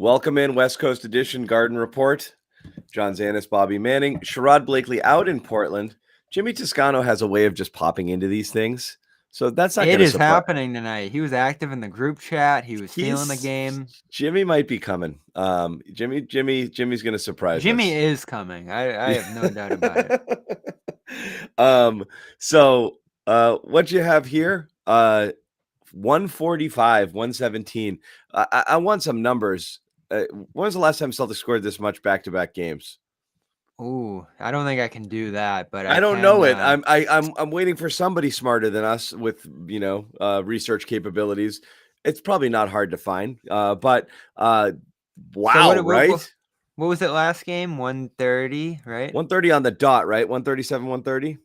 Welcome in West Coast Edition Garden Report. John Zannis, Bobby Manning, Sherrod Blakely out in Portland. Jimmy Toscano has a way of just popping into these things. So that's not going It to is surprise. happening tonight. He was active in the group chat. He was feeling the game. Jimmy might be coming. Jimmy's going to surprise Jimmy us. is coming. I have no doubt about it. What you have here? 145, 117. I want some numbers. When was the last time Celtics scored this much back-to-back games? Ooh, I don't think I can do that, but I I don't can. know it. I'm waiting for somebody smarter than us with research capabilities. It's probably not hard to find. But wow, So right? What was it last game? 130, right? 130 on the dot, right? 137, 130.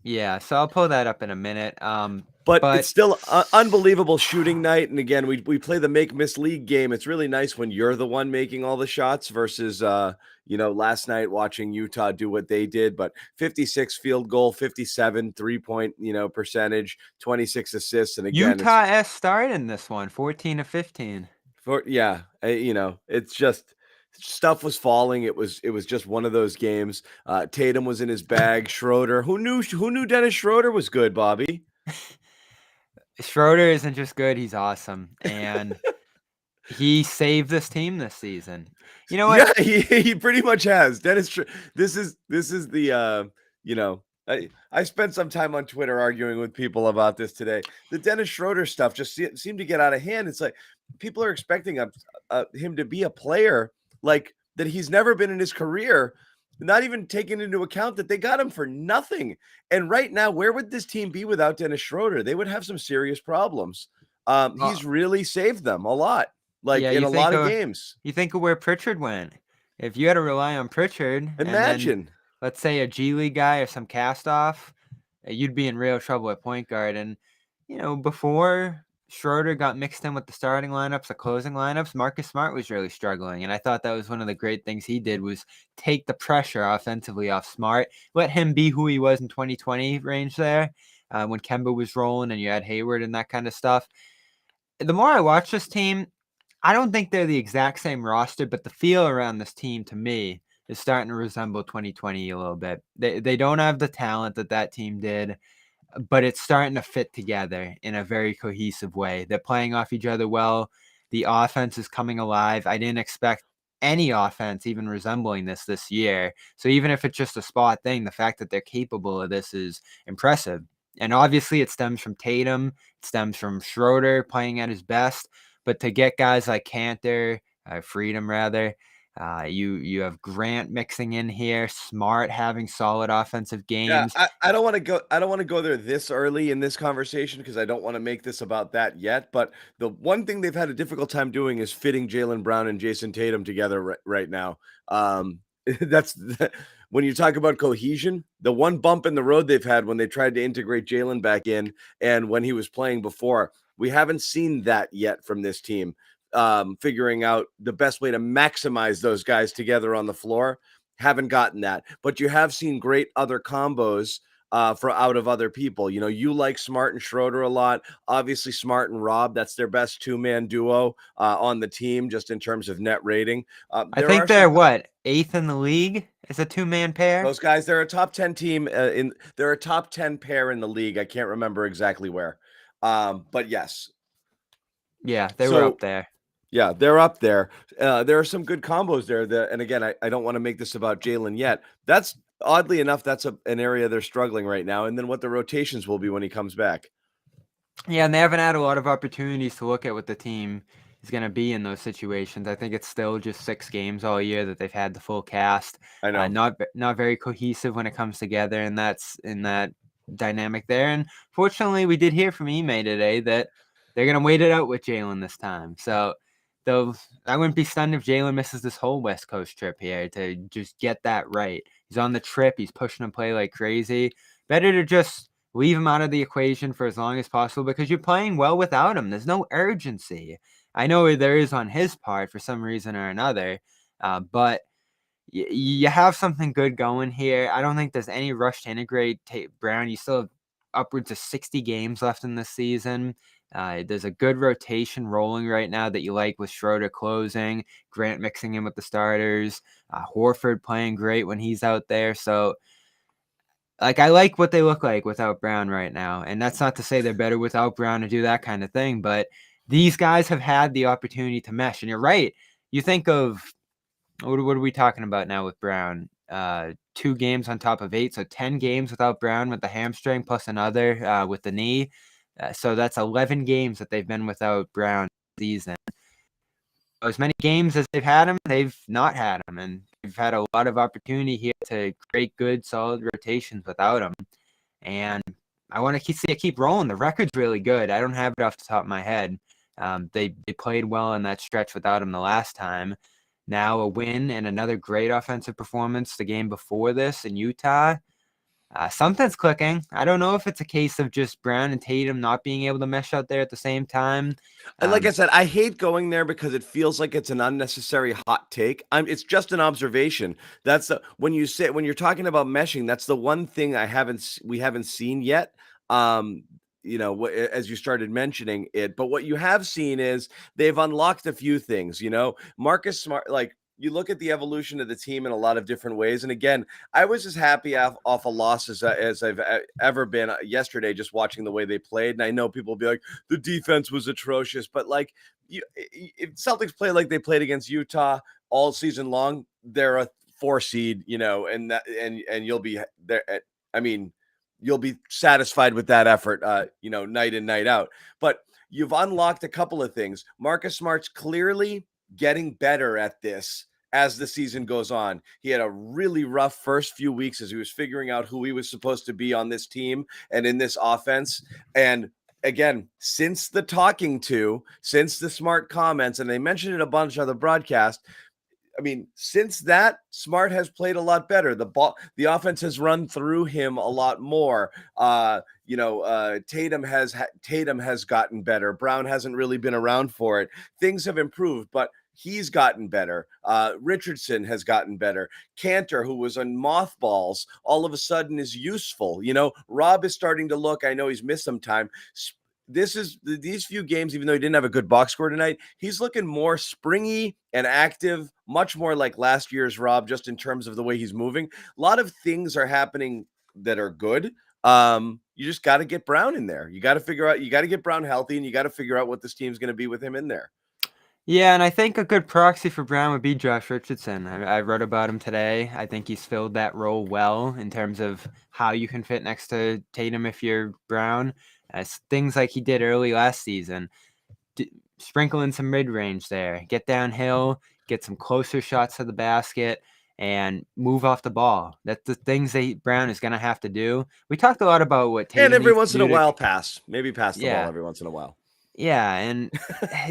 Yeah. So I'll pull that up in a minute. But it's still unbelievable shooting night. And again, we play the make-miss league game. It's really nice when you're the one making all the shots versus, last night watching Utah do what they did. But 56 field goal, 57 3-point, percentage, 26 assists. And again, Utah started in this one, 14 to 15. It's just stuff was falling. It was just one of those games. Tatum was in his bag. Schroeder, who knew Dennis Schroeder was good, Bobby? Schroeder isn't just good, he's awesome. And he saved this team this season. You know what? Yeah, he pretty much has. Dennis, this is the I spent some time on Twitter arguing with people about this today. The Dennis Schroeder stuff just seemed to get out of hand. It's like people are expecting him to be a player like that he's never been in his career, not even taking into account that they got him for nothing. And right now, where would this team be without Dennis Schroeder? They would have some serious problems. He's really saved them a lot. In a lot of games. You think of where Pritchard went. If you had to rely on Pritchard, imagine. And then, let's say a G League guy or some cast-off, you'd be in real trouble at point guard. And, before Schroeder got mixed in with the starting lineups, the closing lineups, Marcus Smart was really struggling. And I thought that was one of the great things he did was take the pressure offensively off Smart, let him be who he was in 2020 range there when Kemba was rolling and you had Hayward and that kind of stuff. The more I watch this team, I don't think they're the exact same roster, but the feel around this team to me is starting to resemble 2020 a little bit. They don't have the talent that team did, but it's starting to fit together in a very cohesive way. They're playing off each other well. The offense is coming alive. I didn't expect any offense even resembling this year. So even if it's just a spot thing, the fact that they're capable of this is impressive. And obviously it stems from Tatum. It stems from Schroeder playing at his best. But to get guys like Cantor, Freedom rather, you have Grant mixing in here, Smart having solid offensive games. Yeah, I don't want to go. I don't want to go there this early in this conversation because I don't want to make this about that yet. But the one thing they've had a difficult time doing is fitting Jaylen Brown and Jason Tatum together right now. That's when you talk about cohesion. The one bump in the road they've had when they tried to integrate Jaylen back in, and when he was playing before. We haven't seen that yet from this team, figuring out the best way to maximize those guys together on the floor. Haven't gotten that, but you have seen great other combos for out of other people. You like Smart and Schroeder a lot. Obviously, Smart and Rob, that's their best two-man duo on the team, just in terms of net rating. I think they're eighth in the league as a two-man pair. Those guys, they're a top 10 team. They're a top 10 pair in the league. I can't remember exactly where. But yes. Yeah, they were up there. Yeah, they're up there. There are some good combos there. And again, I don't want to make this about Jaylen yet. That's oddly enough, that's an area they're struggling right now. And then what the rotations will be when he comes back. Yeah, and they haven't had a lot of opportunities to look at what the team is going to be in those situations. I think it's still just 6 games all year that they've had the full cast. I know. Not very cohesive when it comes together, and that's in that dynamic there. And fortunately, we did hear from Ime today that they're going to wait it out with Jaylen this time. So I wouldn't be stunned if Jaylen misses this whole West Coast trip here to just get that right. He's on the trip. He's pushing to play like crazy. Better to just leave him out of the equation for as long as possible because you're playing well without him. There's no urgency. I know there is on his part for some reason or another, but you have something good going here. I don't think there's any rush to integrate Brown. You still have upwards of 60 games left in this season. There's a good rotation rolling right now that you like with Schroeder closing, Grant mixing in with the starters, Horford playing great when he's out there. So, like, I like what they look like without Brown right now. And that's not to say they're better without Brown to do that kind of thing, but these guys have had the opportunity to mesh. And you're right. You think of what are we talking about now with Brown? 2 games on top of 8, so 10 games without Brown with the hamstring plus another with the knee. So that's 11 games that they've been without Brown this season. As many games as they've had him, they've not had him, and they've had a lot of opportunity here to create good, solid rotations without him. And I want to see it keep rolling. The record's really good. I don't have it off the top of my head. They played well in that stretch without him the last time. Now a win and another great offensive performance the game before this in Utah. Something's clicking. I don't know if it's a case of just Brown and Tatum not being able to mesh out there at the same time. And like I said, I hate going there because it feels like it's an unnecessary hot take. It's just an observation. That's when you're talking about meshing, that's the one thing we haven't seen yet. As you started mentioning it, but what you have seen is they've unlocked a few things. Marcus Smart, like, you look at the evolution of the team in a lot of different ways. And again, I was as happy off a loss as I've ever been yesterday, just watching the way they played. And I know people will be like, the defense was atrocious, but like, if Celtics play like they played against Utah all season long, they're a 4 seed, and you'll be there. I mean, you'll be satisfied with that effort, night in, night out. But you've unlocked a couple of things. Marcus Smart's clearly getting better at this as the season goes on. He had a really rough first few weeks as he was figuring out who he was supposed to be on this team and in this offense. And again, since the Smart comments, and they mentioned it a bunch on the broadcast, I mean, since that, Smart has played a lot better. The offense has run through him a lot more. Tatum has gotten better. Brown hasn't really been around for it. Things have improved, but he's gotten better. Richardson has gotten better. Cantor, who was on mothballs, all of a sudden is useful. Rob is starting to look. I know he's missed some time. These few games, even though he didn't have a good box score tonight, he's looking more springy and active, much more like last year's Rob, just in terms of the way he's moving. A lot of things are happening that are good. You just got to get Brown in there. You got to get Brown healthy, and you got to figure out what this team's going to be with him in there. Yeah, and I think a good proxy for Brown would be Josh Richardson. I wrote about him today. I think he's filled that role well in terms of how you can fit next to Tatum if you're Brown. Things like he did early last season. Sprinkle in some mid-range there. Get downhill, get some closer shots to the basket, and move off the ball. That's the things that Brown is going to have to do. We talked a lot about what Tatum and every needs once to in a do while pass the ball every once in a while. Yeah, and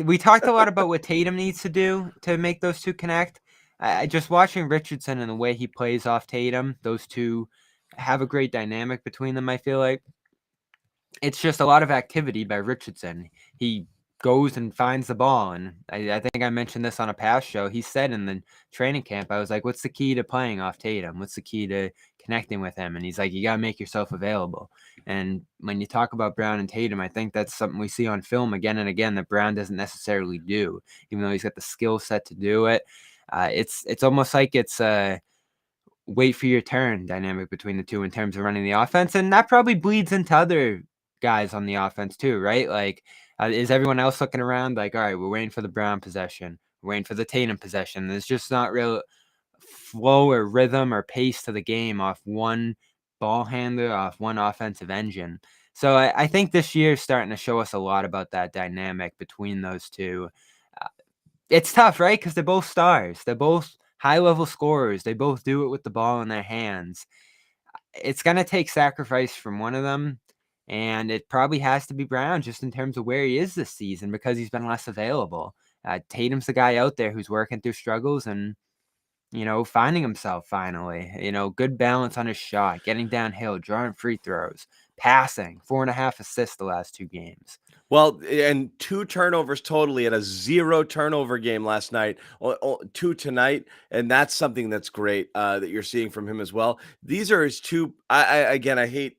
we talked a lot about what Tatum needs to do to make those two connect. Just watching Richardson and the way he plays off Tatum, those two have a great dynamic between them, I feel like. It's just a lot of activity by Richardson. He goes and finds the ball, and I think I mentioned this on a past show. He said in the training camp, I was like, what's the key to playing off Tatum? What's the key to connecting with him? And he's like, you got to make yourself available. And when you talk about Brown and Tatum, I think that's something we see on film again and again that Brown doesn't necessarily do, even though he's got the skill set to do it. It's almost like it's a wait for your turn dynamic between the two in terms of running the offense, and that probably bleeds into other guys on the offense too, right? Like, is everyone else looking around like, all right, we're waiting for the Brown possession, we're waiting for the Tatum possession? There's just not real flow or rhythm or pace to the game off one ball handler, off one offensive engine. So I think this year is starting to show us a lot about that dynamic between those two. It's tough, right? Because they're both stars. They're both high-level scorers. They both do it with the ball in their hands. It's going to take sacrifice from one of them, and it probably has to be Brown just in terms of where he is this season because he's been less available. Tatum's the guy out there who's working through struggles and, finding himself finally. Good balance on his shot, getting downhill, drawing free throws, passing, 4.5 assists the last 2 games. Well, and 2 turnovers totally at a 0 turnover game last night, 2 tonight. And that's something that's great that you're seeing from him as well. These are his 2. I hate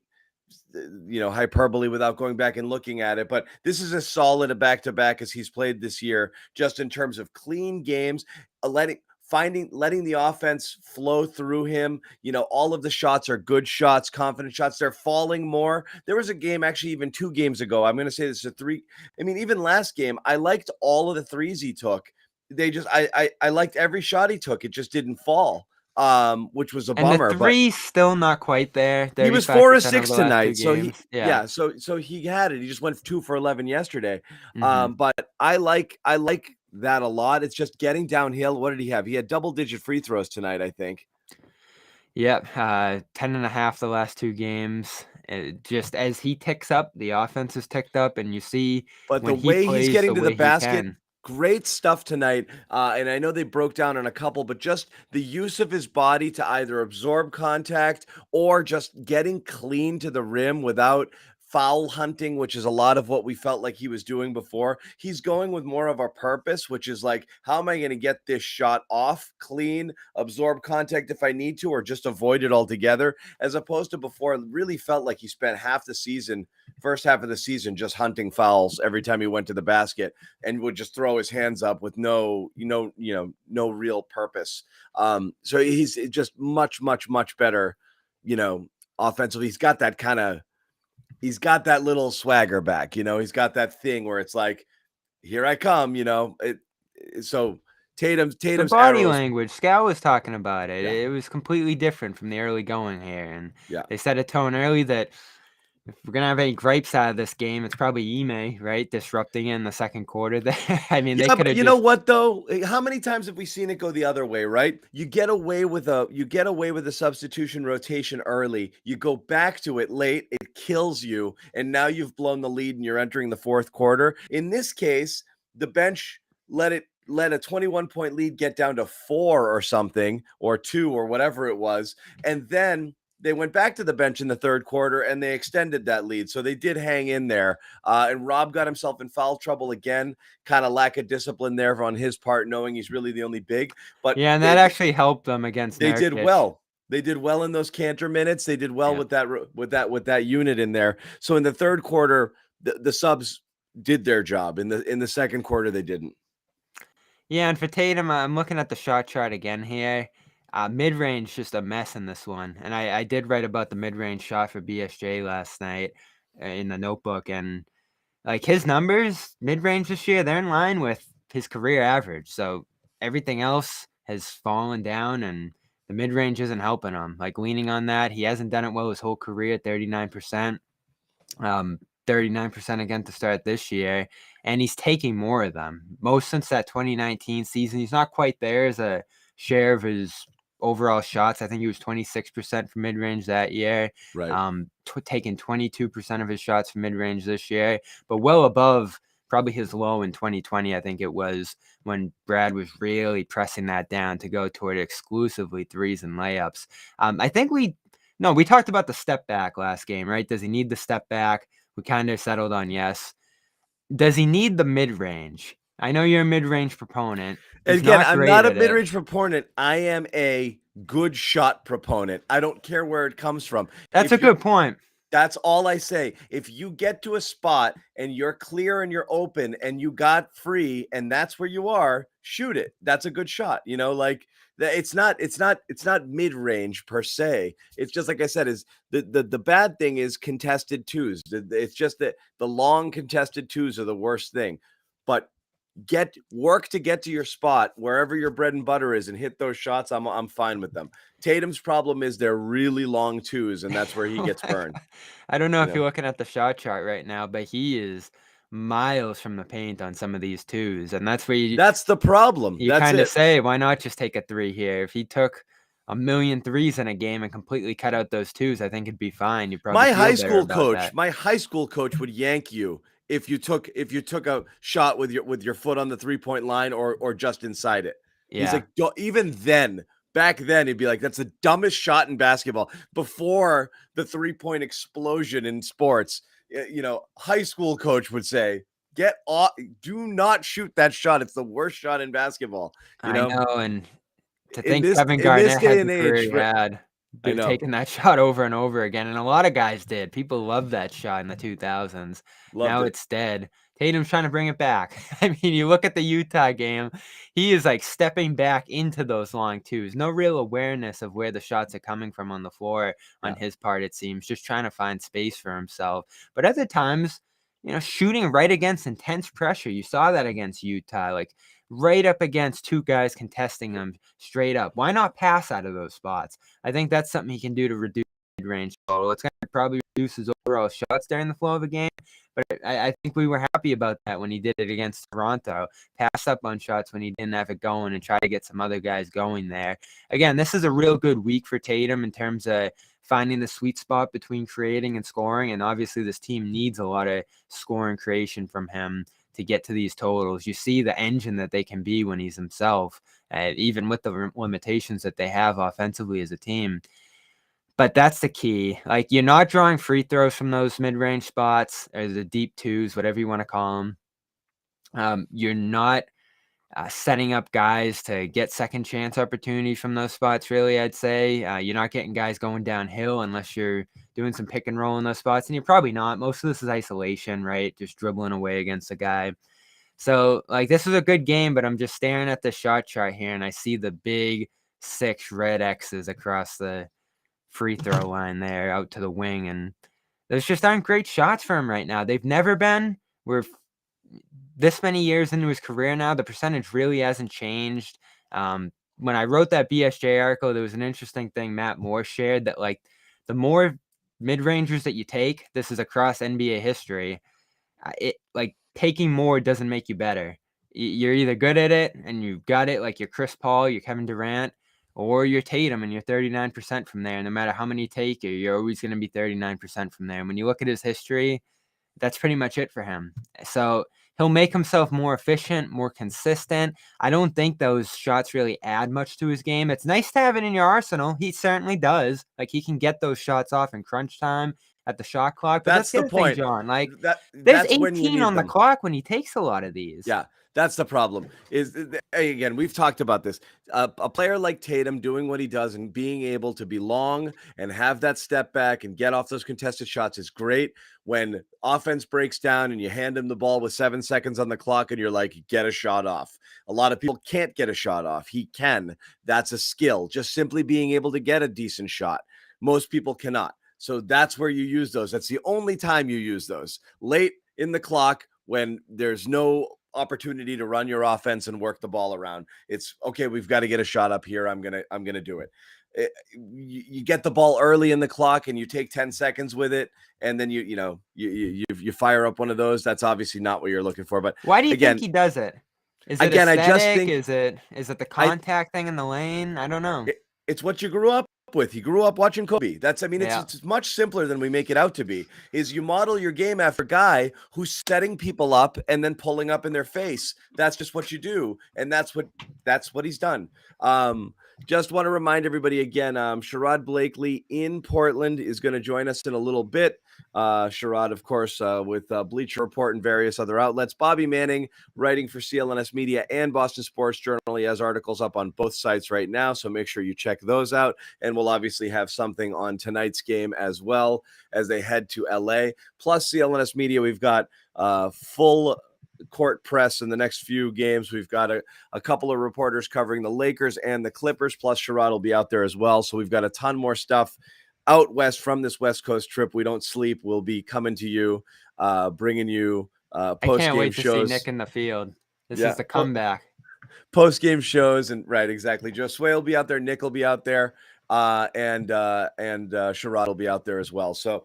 hyperbole without going back and looking at it, but this is as solid a back-to-back as he's played this year, just in terms of clean games, letting the offense flow through him. All of the shots are good shots, confident shots. They're falling more. There was a game, actually, even 2 games ago. I'm going to say this is a 3. I mean, even last game, I liked all of the threes he took. I liked every shot he took. It just didn't fall, which was a And the bummer. But three still not quite there. he was 4 of 35% over 6 the last 2 tonight. So games. Yeah. so he had it. He just went 2 for 11 yesterday. Mm-hmm. But I like that a lot. It's just getting downhill. What did he have? He had double-digit free throws tonight, I think. Yep. 10.5 the last 2 games. Just as he ticks up, the offense is ticked up, and you see But when the he way he's plays getting the to the way he basket, can. great stuff tonight. And I know they broke down on a couple, but just the use of his body to either absorb contact or just getting clean to the rim without foul hunting, which is a lot of what we felt like he was doing before. He's going with more of a purpose, which is like, how am I going to get this shot off clean, absorb contact if I need to, or just avoid it altogether, as opposed to before. It really felt like he spent first half of the season, just hunting fouls every time he went to the basket, and would just throw his hands up with no real purpose. So he's just much, much, much better, offensively. He's got that little swagger back, he's got that thing where it's like, here I come, so Tatum's The body arrows. language, Scal was talking about it. Yeah. It was completely different from the early going here. And Yeah. they set a tone early that if we're going to have any gripes out of this game, it's probably Ime, right? Disrupting it in the second quarter there. I mean, they Yeah, could but have you know just. what though? How many times have we seen it go the other way, right? You get away with a substitution rotation early. You go back to it late, it kills you, and now you've blown the lead and you're entering the fourth quarter. In this case, the bench let a 21-point lead get down to 4 or something, or 2 or whatever it was, and then they went back to the bench in the third quarter and they extended that lead. So they did hang in there. And Rob got himself in foul trouble again. Kind of lack of discipline there on his part, knowing he's really the only big. But Yeah, and that actually helped them against they did Nurkic. well. They did well in those Cantor minutes. They did well Yeah. with that unit in there. So in the third quarter, the subs did their job. In the second quarter, they didn't. Yeah, and for Tatum, I'm looking at the shot chart again here. Mid-range just a mess in this one. And I did write about the mid-range shot for BSJ last night in the notebook. And like his numbers, mid-range this year, they're in line with his career average. So everything else has fallen down, and the mid-range isn't helping him. Like leaning on that, he hasn't done it well his whole career, 39%. 39% again to start this year, and he's taking more of them. Most since that 2019 season. He's not quite there as a share of his overall shots. I think he was 26% from mid-range that year. Right. Taking 22% of his shots from mid-range this year, but well above probably his low in 2020. I think it was when Brad was really pressing that down to go toward exclusively threes and layups. I think we talked about the step back last game, right? Does he need the step back? We kind of settled on yes. Does he need the mid-range? I know you're a mid-range proponent. He's Again, not I'm great not a at it. mid-range proponent. I am a good shot proponent. I don't care where it comes from. That's a good point. That's all I say. If you get to a spot and you're clear and you're open and you got free and that's where you are, shoot it. That's a good shot. Like it's not mid-range per se. It's just like I said, is the bad thing is contested twos. It's just that the long contested twos are the worst thing. But work to get to your spot wherever your bread and butter is and hit those shots. I'm fine with them. Tatum's problem is they're really long twos, and that's where he gets burned. I don't know if you're looking at the shot chart right now, but he is miles from the paint on some of these twos, and that's where that's the problem. you That's kind of it. say, why not just take a 3 here? If he took a million threes in a game and completely cut out those twos, I think it'd be fine. You probably My feel high better school about coach, that. my high school coach would yank you if you took a shot with your foot on the 3-point line or just inside it. He's Yeah. like, even then, back then, he'd be like, that's the dumbest shot in basketball. Before the 3-point explosion in sports, high school coach would say, get off, do not shoot that shot. It's the worst shot in basketball. I know, and to In think this Kevin in this Garnett day had the and career age, he had. I know. taking that shot over and over again, and a lot of guys did. People loved that shot in the 2000s. Loved Now it. it's dead. Tatum's trying to bring it back. I mean, you look at the Utah game, he is like stepping back into those long twos. No real awareness of where the shots are coming from on the floor on Yeah. his part, it seems, just trying to find space for himself. But other times, shooting right against intense pressure. You saw that against Utah, like right up against two guys contesting them straight up. Why not pass out of those spots? I think that's something he can do to reduce mid-range total. It's going to probably reduce his overall shots during the flow of a game, but I think we were happy about that when he did it against Toronto. Pass up on shots when he didn't have it going and try to get some other guys going there. Again, this is a real good week for Tatum in terms of finding the sweet spot between creating and scoring, and obviously this team needs a lot of scoring creation from him to get to these totals. You see the engine that they can be when he's himself, even with the limitations that they have offensively as a team. But that's the key. Like, you're not drawing free throws from those mid-range spots or the deep twos, whatever you want to call them. You're not setting up guys to get second chance opportunities from those spots, really, I'd say. You're not getting guys going downhill unless you're doing some pick and roll in those spots, and you're probably not. Most of this is isolation, right? Just dribbling away against a guy. So, like, this is a good game, but I'm just staring at the shot chart here, and I see the big 6 red X's across the free throw line there out to the wing, and those just aren't great shots for him right now. They've never been. We're this many years into his career now, the percentage really hasn't changed. When I wrote that BSJ article, there was an interesting thing Matt Moore shared that, like, the more mid-rangers that you take, this is across NBA history, it like taking more doesn't make you better. You're either good at it and you've got it, like you're Chris Paul, you're Kevin Durant, or you're Tatum and you're 39% from there. No matter how many you take, you're always going to be 39% from there. And when you look at his history, that's pretty much it for him. So he'll make himself more efficient, more consistent. I don't think those shots really add much to his game. It's nice to have it in your arsenal. He certainly does. Like, he can get those shots off in crunch time at the shot clock. But that's That's the the other thing, point. John. Like, there's That's when you 18 need on the them. clock when he takes a lot of these. Yeah, that's the problem. Again, we've talked about this. A player like Tatum doing what he does and being able to be long and have that step back and get off those contested shots is great. When offense breaks down and you hand him the ball with 7 seconds on the clock and you're like, get a shot off. A lot of people can't get a shot off. He can. That's a skill. Just simply being able to get a decent shot. Most people cannot. So that's where you use those. That's the only time you use those. Late in the clock, when there's no opportunity to run your offense and work the ball around, it's okay. We've got to get a shot up here. I'm gonna do it. You get the ball early in the clock and you take 10 seconds with it, and then you fire up one of those. That's obviously not what you're looking for. But Why do you again, think he does it? Is it I just aesthetic? think Is it the I contact thing in the lane? I don't know. it's what you grew up with. He grew up watching Kobe. Yeah. It's much simpler than we make it out to be. Is you model your game after a guy who's setting people up and then pulling up in their face. That's just what you do, and that's what he's done. Just want to remind everybody again, Sherrod Blakely in Portland is going to join us in a little bit. Sherrod, of course, with Bleacher Report and various other outlets. Bobby Manning, writing for CLNS Media and Boston Sports Journal. He has articles up on both sites right now, so make sure you check those out. And we'll obviously have something on tonight's game as well as they head to LA. Plus, CLNS Media, we've got full court press in the next few games. We've got a couple of reporters covering the Lakers and the Clippers, plus Sherrod will be out there as well. So we've got a ton more stuff out west from this West Coast trip. We don't sleep. We'll be coming to you, bringing you post-game shows. I can't wait to see Nick in the field. This is the comeback. Post-game shows, and right, exactly. Josue will be out there. Nick will be out there. And Sherrod will be out there as well. So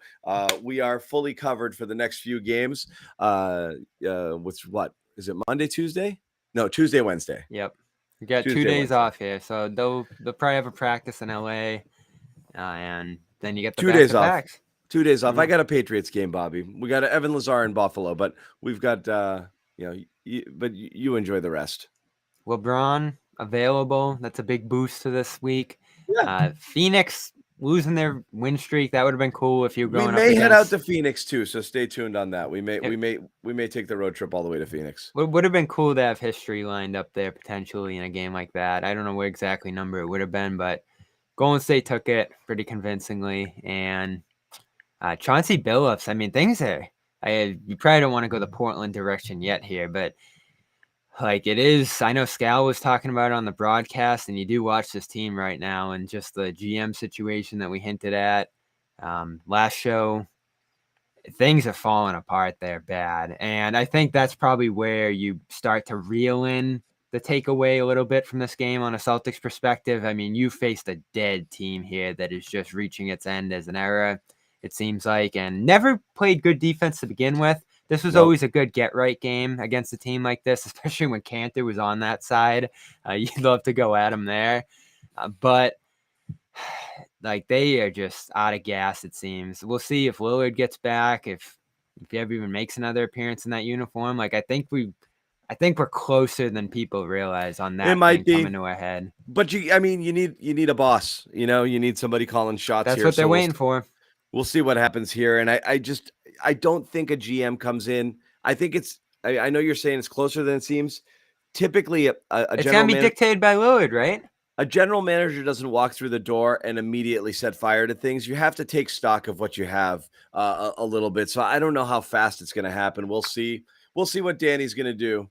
we are fully covered for the next few games. With what is it? Monday, Tuesday? No, Tuesday, Wednesday. Yep. We got Tuesday, 2 days Wednesday. off here, so they'll probably have a practice in LA, and then you get the 2 days off. back-to-backs. 2 days off. I got a Patriots game, Bobby. We got Evan Lazar in Buffalo, but we've got but you enjoy the rest. LeBron available. That's a big boost to this week. Yeah. Phoenix losing their win streak. That would have been cool if you were going. We may head out to Phoenix too, so stay tuned on that. We may take the road trip all the way to Phoenix. It would have been cool to have history lined up there potentially in a game like that. I don't know what exactly number it would have been, but Golden State took it pretty convincingly, and Chauncey Billups. I mean, things are. You probably don't want to go the Portland direction yet here, but like it is. I know Scal was talking about it on the broadcast, and you do watch this team right now, and just the GM situation that we hinted at last show. Things are falling apart there bad, and I think that's probably where you start to reel in the takeaway a little bit from this game on a Celtics perspective. I mean, you faced a dead team here that is just reaching its end as an era, it seems like, and never played good defense to begin with. This was always a good get-right game against a team like this, especially when Cantor was on that side. You'd love to go at him there, but like they are just out of gas, it seems. We'll see if Lillard gets back, if he ever even makes another appearance in that uniform. Like I think we're closer than people realize on that It might be coming to a head. But you need a boss. You need somebody calling shots That's here. what they're waiting for. We'll see what happens here. And I don't think a GM comes in. I think I know you're saying it's closer than it seems. Typically, it's gonna be dictated by Lillard, right? A general manager doesn't walk through the door and immediately set fire to things. You have to take stock of what you have a little bit. So I don't know how fast it's going to happen. We'll see. We'll see what Danny's going to do.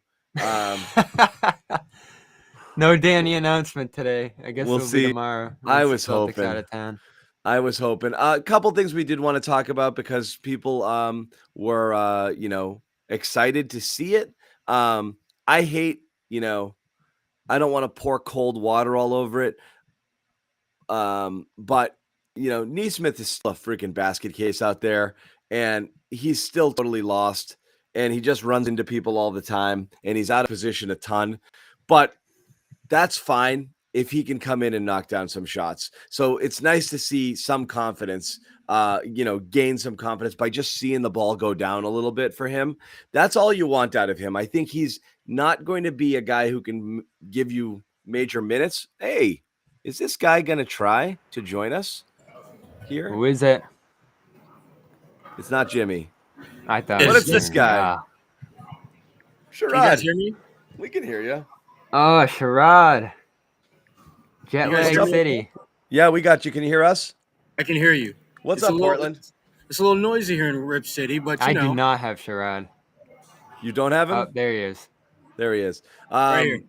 No Danny announcement today. I guess we'll see. Be tomorrow. I was hoping. Out of town. I was hoping. A couple things we did want to talk about because people were excited to see it. I hate I don't want to pour cold water all over it. But Neesmith is still a freaking basket case out there, and he's still totally lost, and he just runs into people all the time, and he's out of position a ton. But that's fine if he can come in and knock down some shots. So it's nice to see some confidence, gain some confidence by just seeing the ball go down a little bit for him. That's all you want out of him. I think he's not going to be a guy who can give you major minutes. Hey, is this guy going to try to join us here? Who is it? It's not Jimmy. I thought. What is this guy? Sherrod. Can you guys hear me? We can hear you. Oh, Sherrod. Jetlag City. Yeah, we got you. Can you hear us? I can hear you. What's up, Portland? It's a little noisy here in Rip City, but I do not have Sherrod. You don't have him? Oh, there he is. There he is. Right here.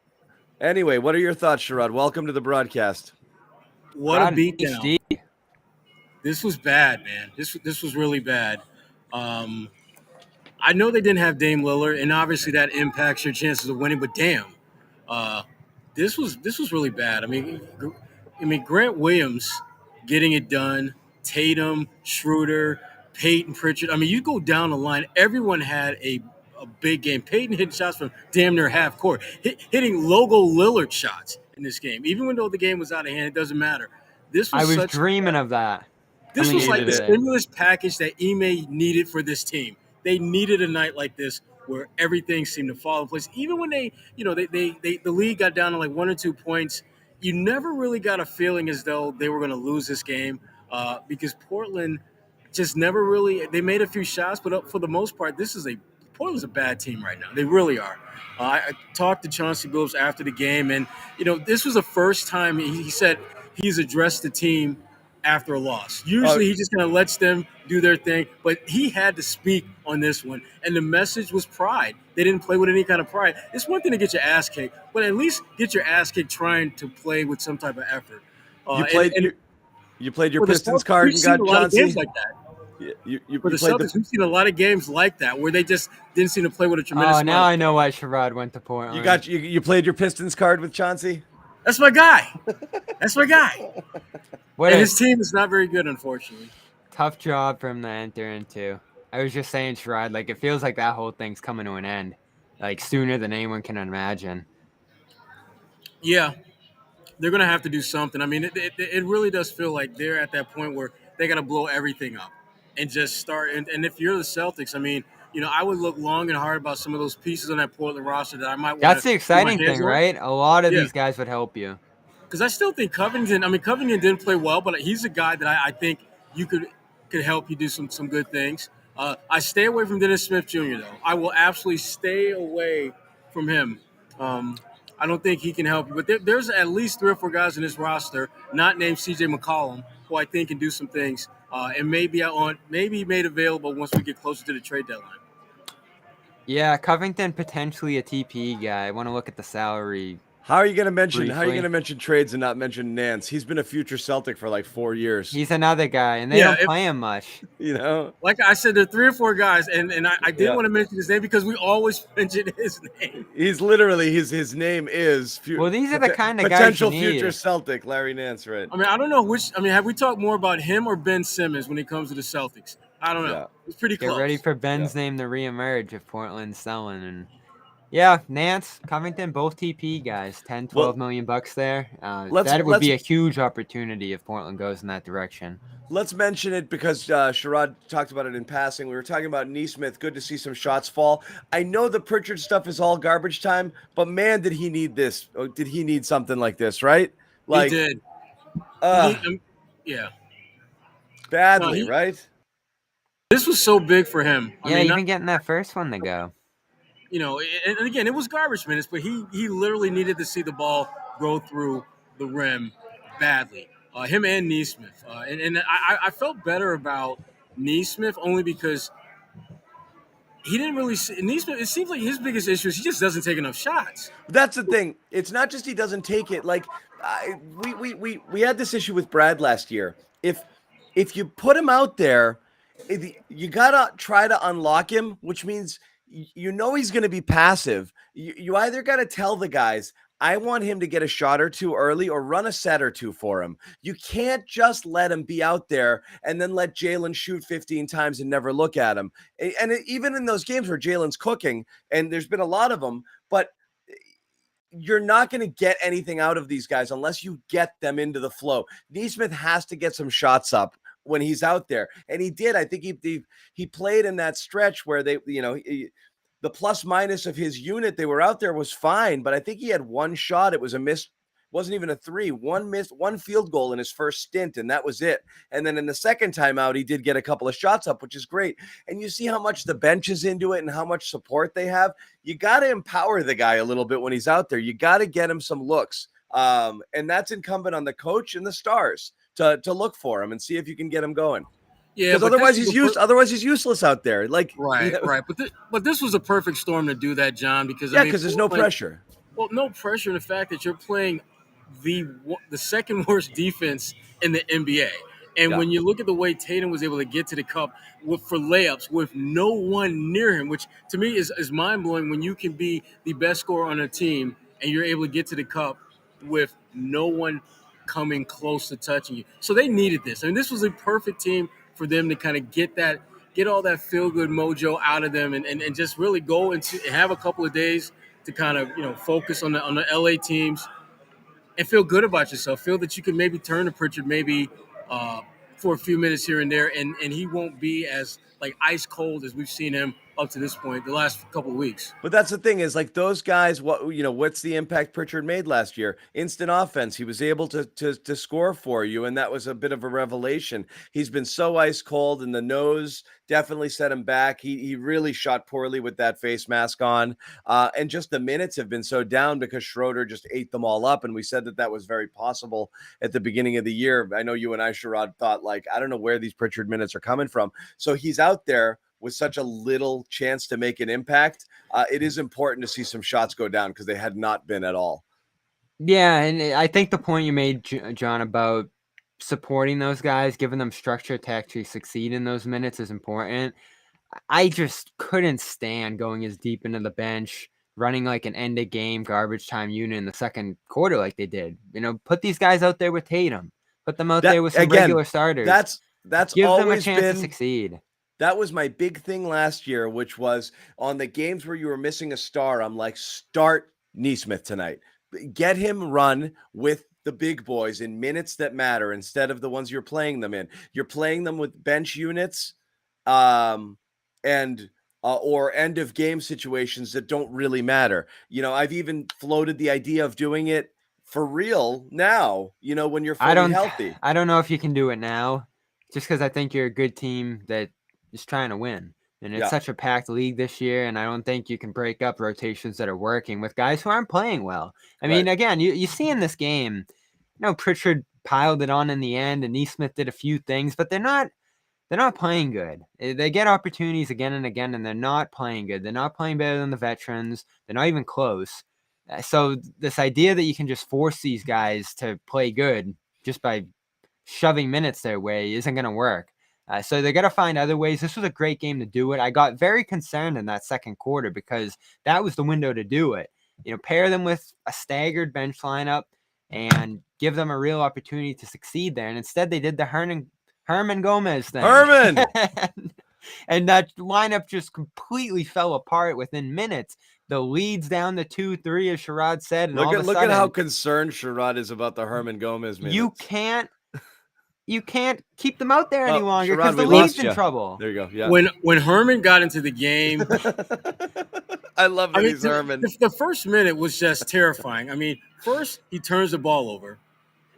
Anyway, what are your thoughts, Sherrod? Welcome to the broadcast. What a beatdown. This was bad, man. This was really bad. I know they didn't have Dame Lillard, and obviously that impacts your chances of winning, but damn. This was really bad. I mean, Grant Williams getting it done, Tatum, Schroeder, Peyton Pritchard. I mean, you go down the line, everyone had a big game. Peyton hit shots from damn near half court, hitting logo Lillard shots in this game. Even though the game was out of hand, it doesn't matter. I was dreaming of that. This was like the stimulus package that Ime needed for this team. They needed a night like this where everything seemed to fall in place. Even when the league got down to like 1 or 2 points, you never really got a feeling as though they were going to lose this game because Portland just never really. They made a few shots, but for the most part, Portland's a bad team right now. They really are. I talked to Chauncey Billups after the game, and this was the first time he said he's addressed the team after a loss. Usually he just kind of lets them do their thing, but he had to speak on this one, and the message was pride. They didn't play with any kind of pride. It's one thing to get your ass kicked, but at least get your ass kicked trying to play with some type of effort. You played your Pistons card and got Chauncey. Games like that. For the Celtics, we've seen a lot of games like that where they just didn't seem to play with a tremendous amount. Now I know why Sherrod went to Portland. You played your Pistons card with Chauncey? That's my guy. His team is not very good, unfortunately. Tough job for him to enter into. I was just saying, Sherrod, like it feels like that whole thing's coming to an end, like sooner than anyone can imagine. Yeah, they're gonna have to do something. I mean, it really does feel like they're at that point where they got to blow everything up and just start. And if you're the Celtics, I mean, I would look long and hard about some of those pieces on that Portland roster that I might want. That's the exciting thing, right? A lot of these guys would help you. Because I still think Covington didn't play well, but he's a guy that I think you could help you do some good things. I stay away from Dennis Smith Jr., though. I will absolutely stay away from him. I don't think he can help you. But there's at least 3 or 4 guys in this roster, not named CJ McCollum, who I think can do some things, and maybe made available once we get closer to the trade deadline. Yeah, Covington potentially a TP guy. I want to look at the salary. How are you going to Briefly. mention trades and not mention Nance? He's been a future Celtic for like 4 years. He's another guy, and they don't play him much. You know, like I said, there are 3 or 4 guys, and I didn't want to mention his name because we always mention his name. He's literally his name is. Well, these are the kind of guys potential you need. future Celtic, Larry Nance, right? I mean, I don't know which. I mean, have we talked more about him or Ben Simmons when it comes to the Celtics? I don't know. Yeah. It's pretty close. Get ready for Ben's name to reemerge if Portland's selling. And yeah, Nance, Covington, both TP guys, 10, 12 million bucks there. That would be a huge opportunity if Portland goes in that direction. Let's mention it because Sherrod talked about it in passing. We were talking about Neesmith. Good to see some shots fall. I know the Pritchard stuff is all garbage time, but man, did he need this? Did he need something like this, right? Like, he did. Yeah. Badly, right? This was so big for him. I mean, even getting that first one to go. You know, and again, it was garbage minutes, but he literally needed to see the ball go through the rim badly. Him and Neesmith. And I felt better about Neesmith only because he didn't really see Neesmith. It seems like his biggest issue is he just doesn't take enough shots. That's the thing. It's not just he doesn't take it. Like we had this issue with Brad last year. If you put him out there, you gotta try to unlock him, which means you know he's going to be passive. You either got to tell the guys, I want him to get a shot or two early or run a set or two for him. You can't just let him be out there and then let Jaylen shoot 15 times and never look at him. And even in those games where Jaylen's cooking, and there's been a lot of them, but you're not going to get anything out of these guys unless you get them into the flow. Neesmith has to get some shots up when he's out there. And he did. I think he played in that stretch where they, the plus minus of his unit, they were out there was fine, but I think he had one shot. It was a miss. Wasn't even a 3, one field goal in his first stint. And that was it. And then in the second time out, he did get a couple of shots up, which is great. And you see how much the bench is into it and how much support they have. You got to empower the guy a little bit when he's out there. You got to get him some looks. And that's incumbent on the coach and the stars to look for him and see if you can get him going. Yeah, because otherwise he's useless out there. Like right. But this was a perfect storm to do that, John. Because because there's no pressure. Well, no pressure in the fact that you're playing the second worst defense in the NBA. And when you look at the way Tatum was able to get to the cup for layups with no one near him, which to me is mind blowing when you can be the best scorer on a team and you're able to get to the cup with no one coming close to touching you. So they needed this. I mean, this was a perfect team for them to kind of get all that feel-good mojo out of them and just really go and have a couple of days to kind of, focus on the LA teams and feel good about yourself. Feel that you can maybe turn to Pritchard for a few minutes here and there, and he won't be as like ice cold as we've seen him up to this point the last couple of weeks. But that's the thing is like those guys, what's the impact Pritchard made last year? Instant offense. He was able to score for you, and that was a bit of a revelation. He's been so ice cold, and the nose definitely set him back. He really shot poorly with that face mask on, and just the minutes have been so down because Schroeder just ate them all up, and we said that was very possible at the beginning of the year. I know you and I, Sherrod, thought like, I don't know where these Pritchard minutes are coming from. So he's out there with such a little chance to make an impact. It is important to see some shots go down because they had not been at all. Yeah, and I think the point you made, John, about supporting those guys, giving them structure to actually succeed in those minutes is important. I just couldn't stand going as deep into the bench, running like an end-of-game garbage time unit in the second quarter like they did. Put these guys out there with Tatum. Put them out there with some regular starters. That's give always them a chance to succeed. That was my big thing last year, which was on the games where you were missing a star. I'm like, start Neesmith tonight. Get him run with the big boys in minutes that matter instead of the ones you're playing them in. You're playing them with bench units or end of game situations that don't really matter. I've even floated the idea of doing it for real now, when you're fully healthy. I don't know if you can do it now just because I think you're a good team that is trying to win. And it's such a packed league this year, and I don't think you can break up rotations that are working with guys who aren't playing well. I mean, again, you see in this game, Pritchard piled it on in the end, and Neesmith did a few things, but they're not playing good. They get opportunities again and again, and they're not playing good. They're not playing better than the veterans. They're not even close. So this idea that you can just force these guys to play good just by shoving minutes their way isn't going to work. So they got to find other ways. This was a great game to do it. I got very concerned in that second quarter because that was the window to do it. Pair them with a staggered bench lineup and give them a real opportunity to succeed there. And instead they did the Herman Gomez thing. Herman! And that lineup just completely fell apart within minutes. The leads down to 2-3, as Sherrod said. And look at how concerned Sherrod is about the Herman Gomez minutes. You can't keep them out there any longer because Sherrod, the league's in trouble. There you go. Yeah. When Herman got into the game, I love that he's Herman. The first minute was just terrifying. I mean, first he turns the ball over,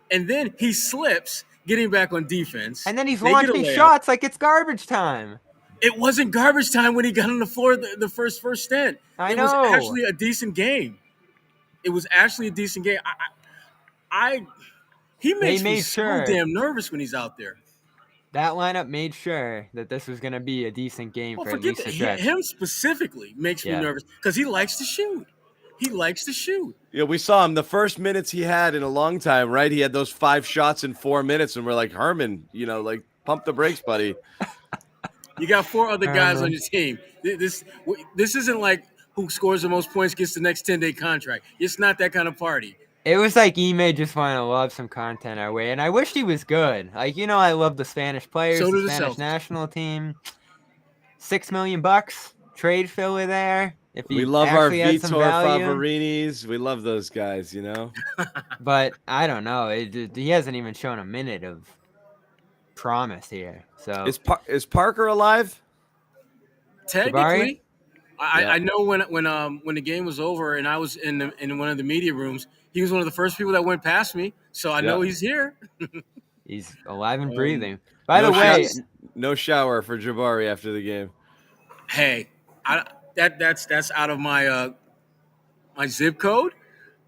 and then he slips, getting back on defense. And then he's launching shots like it's garbage time. It wasn't garbage time when he got on the floor the first stint. It was actually a decent game. It was actually a decent game. He makes me so damn nervous when he's out there. That lineup made sure that this was going to be a decent game for at least a stretch. Him specifically makes me nervous because he likes to shoot. He likes to shoot. Yeah, we saw him the first minutes he had in a long time, right? He had those 5 shots in 4 minutes, and we're like, Herman, pump the brakes, buddy. You got 4 other guys on your team. This isn't like who scores the most points gets the next 10-day contract. It's not that kind of party. It was like Ime just wanted to love some content our way, and I wish he was good. I love the Spanish players, the Spanish national team. $6 million trade filler there. If we love our Vitor Favorinis. We love those guys, But I don't know. He hasn't even shown a minute of promise here. So is Parker alive? Technically, I know when the game was over and I was in one of the media rooms, he was one of the first people that went past me, so I know he's here. He's alive and breathing. By the way, no shower for Jabari after the game. Hey, that's out of my my zip code,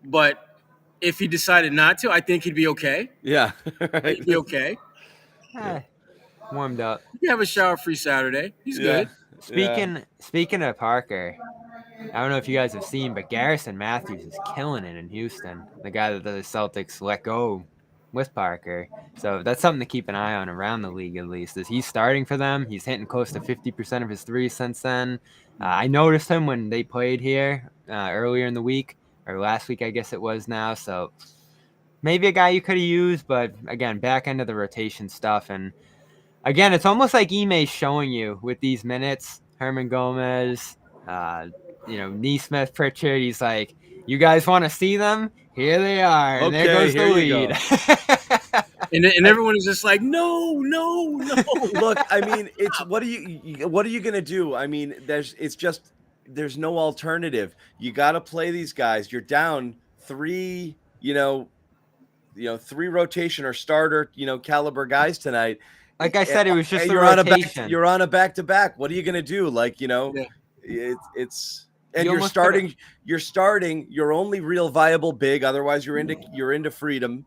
but if he decided not to, I think he'd be okay. Yeah, right. He'd be okay. Warmed up. You have a shower-free Saturday. He's good. Speaking of Parker, I don't know if you guys have seen, but Garrison Matthews is killing it in Houston. The guy that the Celtics let go with Parker. So that's something to keep an eye on around the league, at least. Is he's starting for them? He's hitting close to 50% of his threes since then. I noticed him when they played here earlier in the week, or last week, I guess it was now. So maybe a guy you could have used, but again, back end of the rotation stuff. And again, it's almost like Ime's showing you with these minutes. Herman Gomez, Neesmith, Pritchard. He's like, you guys want to see them? Here they are. And there goes the lead. and everyone is just like, no. Look, I mean, it's what are you gonna do? I mean, there's no alternative. You got to play these guys. You're down 3, 3 rotation or starter, caliber guys tonight. Like I said, it was just the rotation. You're on a back-to-back. What are you gonna do? It's. And you're starting your only real viable big. Otherwise, you're into freedom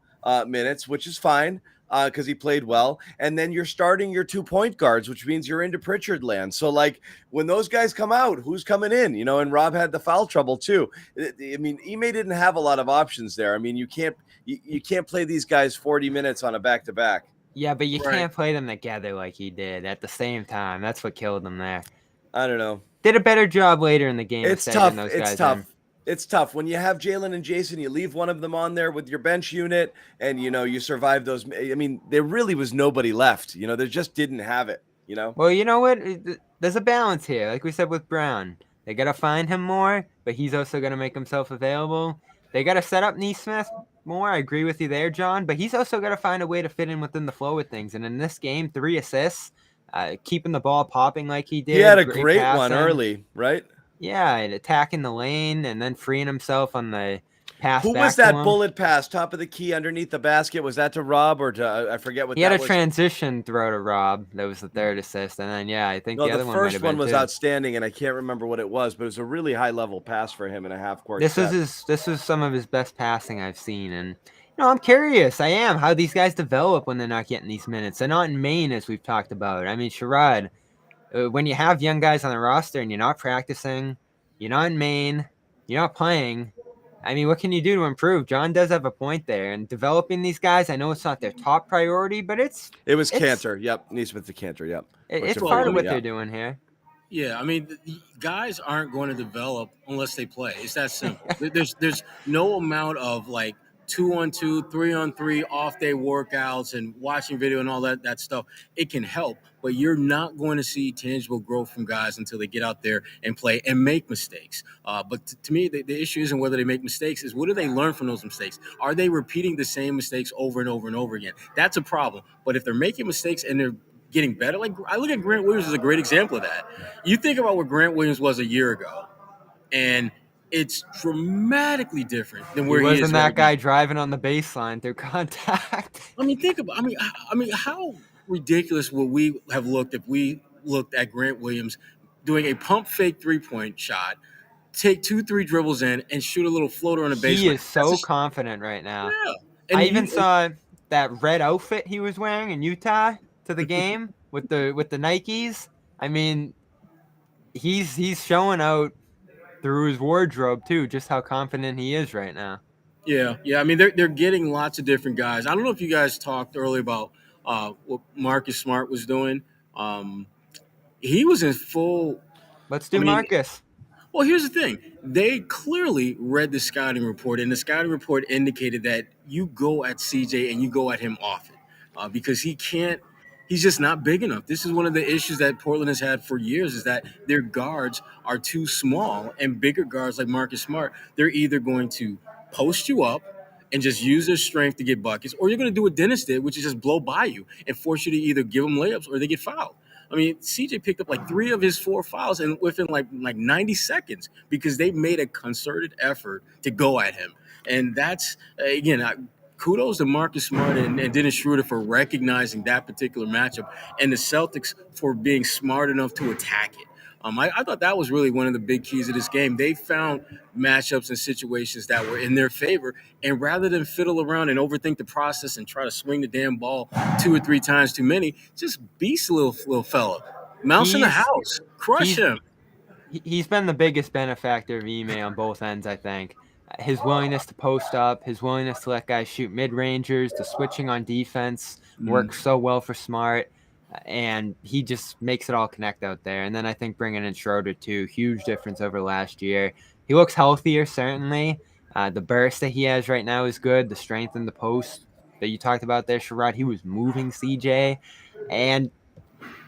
minutes, which is fine because he played well. And then you're starting your 2 point guards, which means you're into Pritchard land. So when those guys come out, who's coming in? And Rob had the foul trouble too. I mean, Ime didn't have a lot of options there. I mean, you can't play these guys 40 minutes on a back-to-back. Yeah, but you can't play them together like he did at the same time. That's what killed them there. I don't know. Did a better job later in the game. It's tough. It's tough. When you have Jaylen and Jason, you leave one of them on there with your bench unit, and you survive those. I mean, there really was nobody left. They just didn't have it. Well, you know what? There's a balance here. Like we said with Brown, they gotta find him more, but he's also gonna make himself available. They gotta set up Neesmith more. I agree with you there, John. But he's also gotta find a way to fit in within the flow of things. And in this game, 3 assists. Keeping the ball popping like he did. He had a great one early, right? Yeah, and attacking the lane and then freeing himself on the pass Who back was to that him. bullet pass, top of the key underneath the basket? Was that to Rob or to I forget what He that had a was? transition throw to Rob. That was the third assist. And then, I think No, the the other one might have first one been was too. outstanding, and I can't remember what it was, but it was a really high-level pass for him in a half-court This set. was some of his best passing I've seen. And, I'm curious. I am how these guys develop when they're not getting these minutes. They're not in Maine, as we've talked about. I mean, Sherrod, when you have young guys on the roster and you're not practicing, you're not in Maine, you're not playing, I mean, what can you do to improve? John does have a point there. And developing these guys, I know it's not their top priority, but It was Cantor. Yep, Neesmith to Cantor. Yep. it's Well, part I of mean, what they're doing here. Yeah, I mean, the guys aren't going to develop unless they play. It's that simple. There's no amount of like 2-on-2, 3-on-3 off day workouts and watching video and all that stuff. It can help, but you're not going to see tangible growth from guys until they get out there and play and make mistakes. But to me, the issue isn't whether they make mistakes; is what do they learn from those mistakes? Are they repeating the same mistakes over and over and over again? That's a problem. But if they're making mistakes and they're getting better, like I look at Grant Williams as a great example of that. You think about what Grant Williams was a year ago, and it's dramatically different than He where he wasn't is that right guy now. driving on the baseline through contact. I mean, think about. I mean, how ridiculous would we have looked if we looked at Grant Williams doing a pump fake 3-point shot, take 2-3 dribbles in, and shoot a little floater on the He baseline? is so confident right now. Yeah. I And even saw that red outfit he was wearing in Utah to the game with the Nikes. I mean, he's showing out through his wardrobe too, just how confident he is right now. Yeah. I mean, they're getting lots of different guys. I don't know if you guys talked earlier about what Marcus Smart was doing. He was in full. Let's I do mean, Marcus. well, here's the thing. They clearly read the scouting report, and the scouting report indicated that you go at CJ and you go at him often because he's just not big enough. This is one of the issues that Portland has had for years is that their guards are too small, and bigger guards like Marcus Smart, they're either going to post you up and just use their strength to get buckets, or you're going to do what Dennis did, which is just blow by you and force you to either give them layups or they get fouled. I mean, CJ picked up like 3 of his 4 fouls and within like 90 seconds because they made a concerted effort to go at him. And that's, again, kudos to Marcus Smart and Dennis Schroeder for recognizing that particular matchup and the Celtics for being smart enough to attack it. I thought that was really one of the big keys of this game. They found matchups and situations that were in their favor, and rather than fiddle around and overthink the process and try to swing the damn ball 2 or 3 times too many, just beast little fella. Mouse in the house. Crush him. He's been the biggest benefactor of Ime on both ends, I think. His willingness to post up, his willingness to let guys shoot mid-rangers, the switching on defense works so well for Smart, and he just makes it all connect out there. And then I think bringing in Schroeder, too, huge difference over last year. He looks healthier, certainly. The burst that he has right now is good. The strength in the post that you talked about there, Sherrod, he was moving CJ. And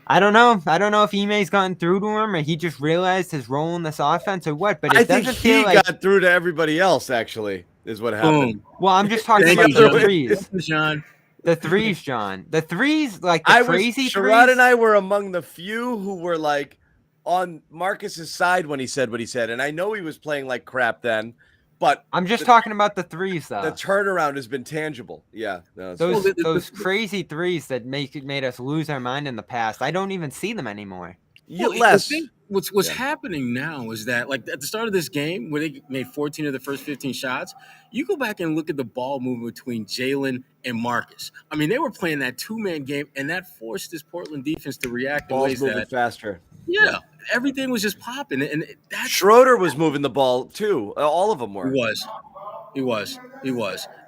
I don't know. I don't know if Ime's gotten through to him or he just realized his role in this offense or what, but it doesn't feel like got through to everybody else, actually, is what happened. Well, I'm just talking Thank about you, the threes. John. The threes, John. The threes, like the crazy Sherrod threes. and I were among the few who were like on Marcus's side when he said what he said. And I know he was playing like crap then, but I'm just talking about the threes, though. the turnaround has been tangible. Yeah. No, those crazy threes that made us lose our mind in the past. I don't even see them anymore. less. What's happening now is that, like at the start of this game, where they made 14 of the first 15 shots, you go back and look at the ball movement between Jaylen and Marcus. I mean, they were playing that 2-man game, and that forced this Portland defense to react in Ball's ways moving that faster. Yeah, everything was just popping, and that Schroeder was moving the ball too. All of them were. He was,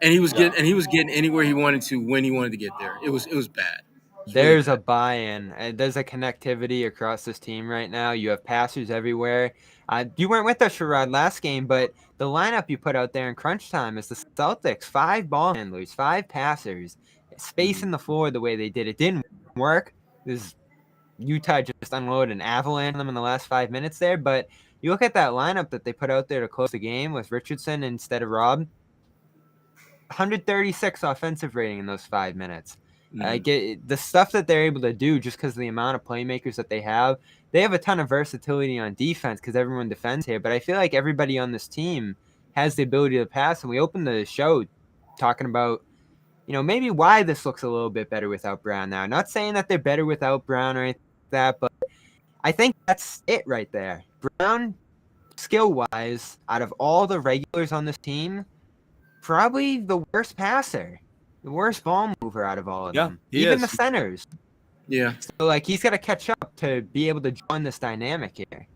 and he was getting anywhere he wanted to when he wanted to get there. It was bad. There's a buy-in. There's a connectivity across this team right now. You have passers everywhere. You weren't with us, Sherrod, last game, but the lineup you put out there in crunch time is the Celtics. 5 ball handlers, 5 passers, spacing the floor the way they did. It didn't work. Utah just unloaded an avalanche on them in the last 5 minutes there, but you look at that lineup that they put out there to close the game with Richardson instead of Rob, 136 offensive rating in those 5 minutes. The stuff that they're able to do just because of the amount of playmakers that they have a ton of versatility on defense because everyone defends here, but I feel like everybody on this team has the ability to pass. And we opened the show talking about, maybe why this looks a little bit better without Brown now. Not saying that they're better without Brown or anything like that, but I think that's it right there. Brown, skill-wise, out of all the regulars on this team, probably the worst passer, the worst ball mover out of all of them. Even the centers. Yeah. So, he's got to catch up to be able to join this dynamic here.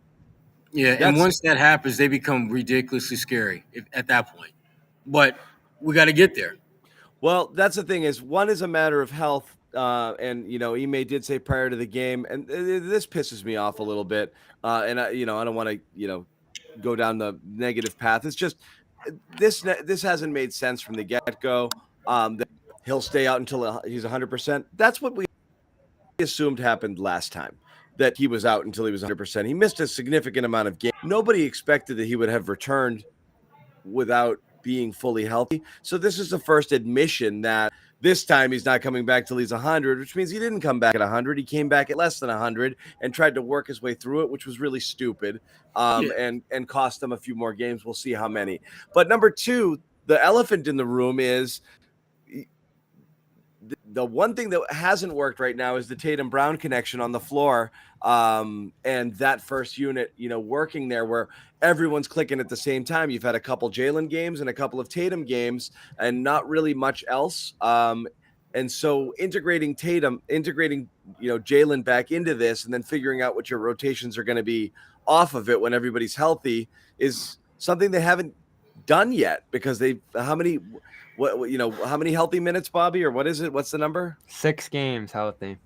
Yeah, and once that happens, they become ridiculously scary at that point. But we got to get there. Well, that's the thing is, one is a matter of health, and Ime did say prior to the game, and this pisses me off a little bit, and I don't want to go down the negative path. It's just this hasn't made sense from the get-go. That he'll stay out until he's 100%. That's what we assumed happened last time, that he was out until he was 100%. He missed a significant amount of games. Nobody expected that he would have returned without being fully healthy. So this is the first admission that this time he's not coming back till he's 100, which means he didn't come back at 100. He came back at less than 100 and tried to work his way through it, which was really stupid, and cost them a few more games. We'll see how many. But number two, the elephant in the room is the one thing that hasn't worked right now is the Tatum Brown connection on the floor, and that first unit, working there where everyone's clicking at the same time. You've had a couple Jaylen games and a couple of Tatum games and not really much else. And so integrating Jaylen back into this and then figuring out what your rotations are going to be off of it when everybody's healthy is something they haven't done yet, because how many healthy minutes, Bobby, or what is it? What's the number? 6 games healthy.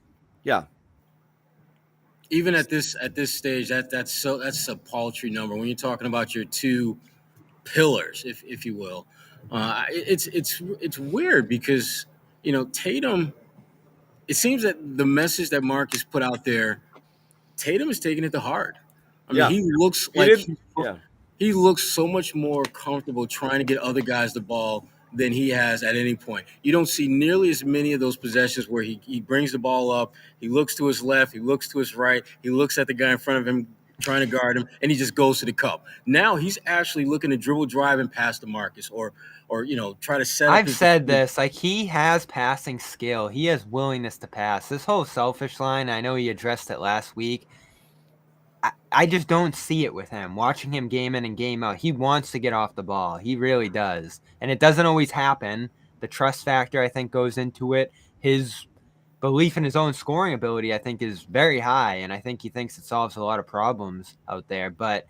Yeah. Even at this stage, that's a paltry number when you're talking about your two pillars, if you will. It's weird because Tatum. It seems that the message that Mark has put out there, Tatum is taking it to heart. I mean, he looks like he looks so much more comfortable trying to get other guys the ball than he has at any point. You don't see nearly as many of those possessions where he brings the ball up, he looks to his left, he looks to his right, he looks at the guy in front of him trying to guard him, and he just goes to the cup. Now he's actually looking to dribble, drive, and pass to Marcus, or try to set up. I've said this, he has passing skill. He has willingness to pass. This whole selfish line, I know he addressed it last week. I just don't see it with him. Watching him game in and game out, he wants to get off the ball. He really does. And it doesn't always happen. The trust factor, I think, goes into it. His belief in his own scoring ability, I think, is very high. And I think he thinks it solves a lot of problems out there. But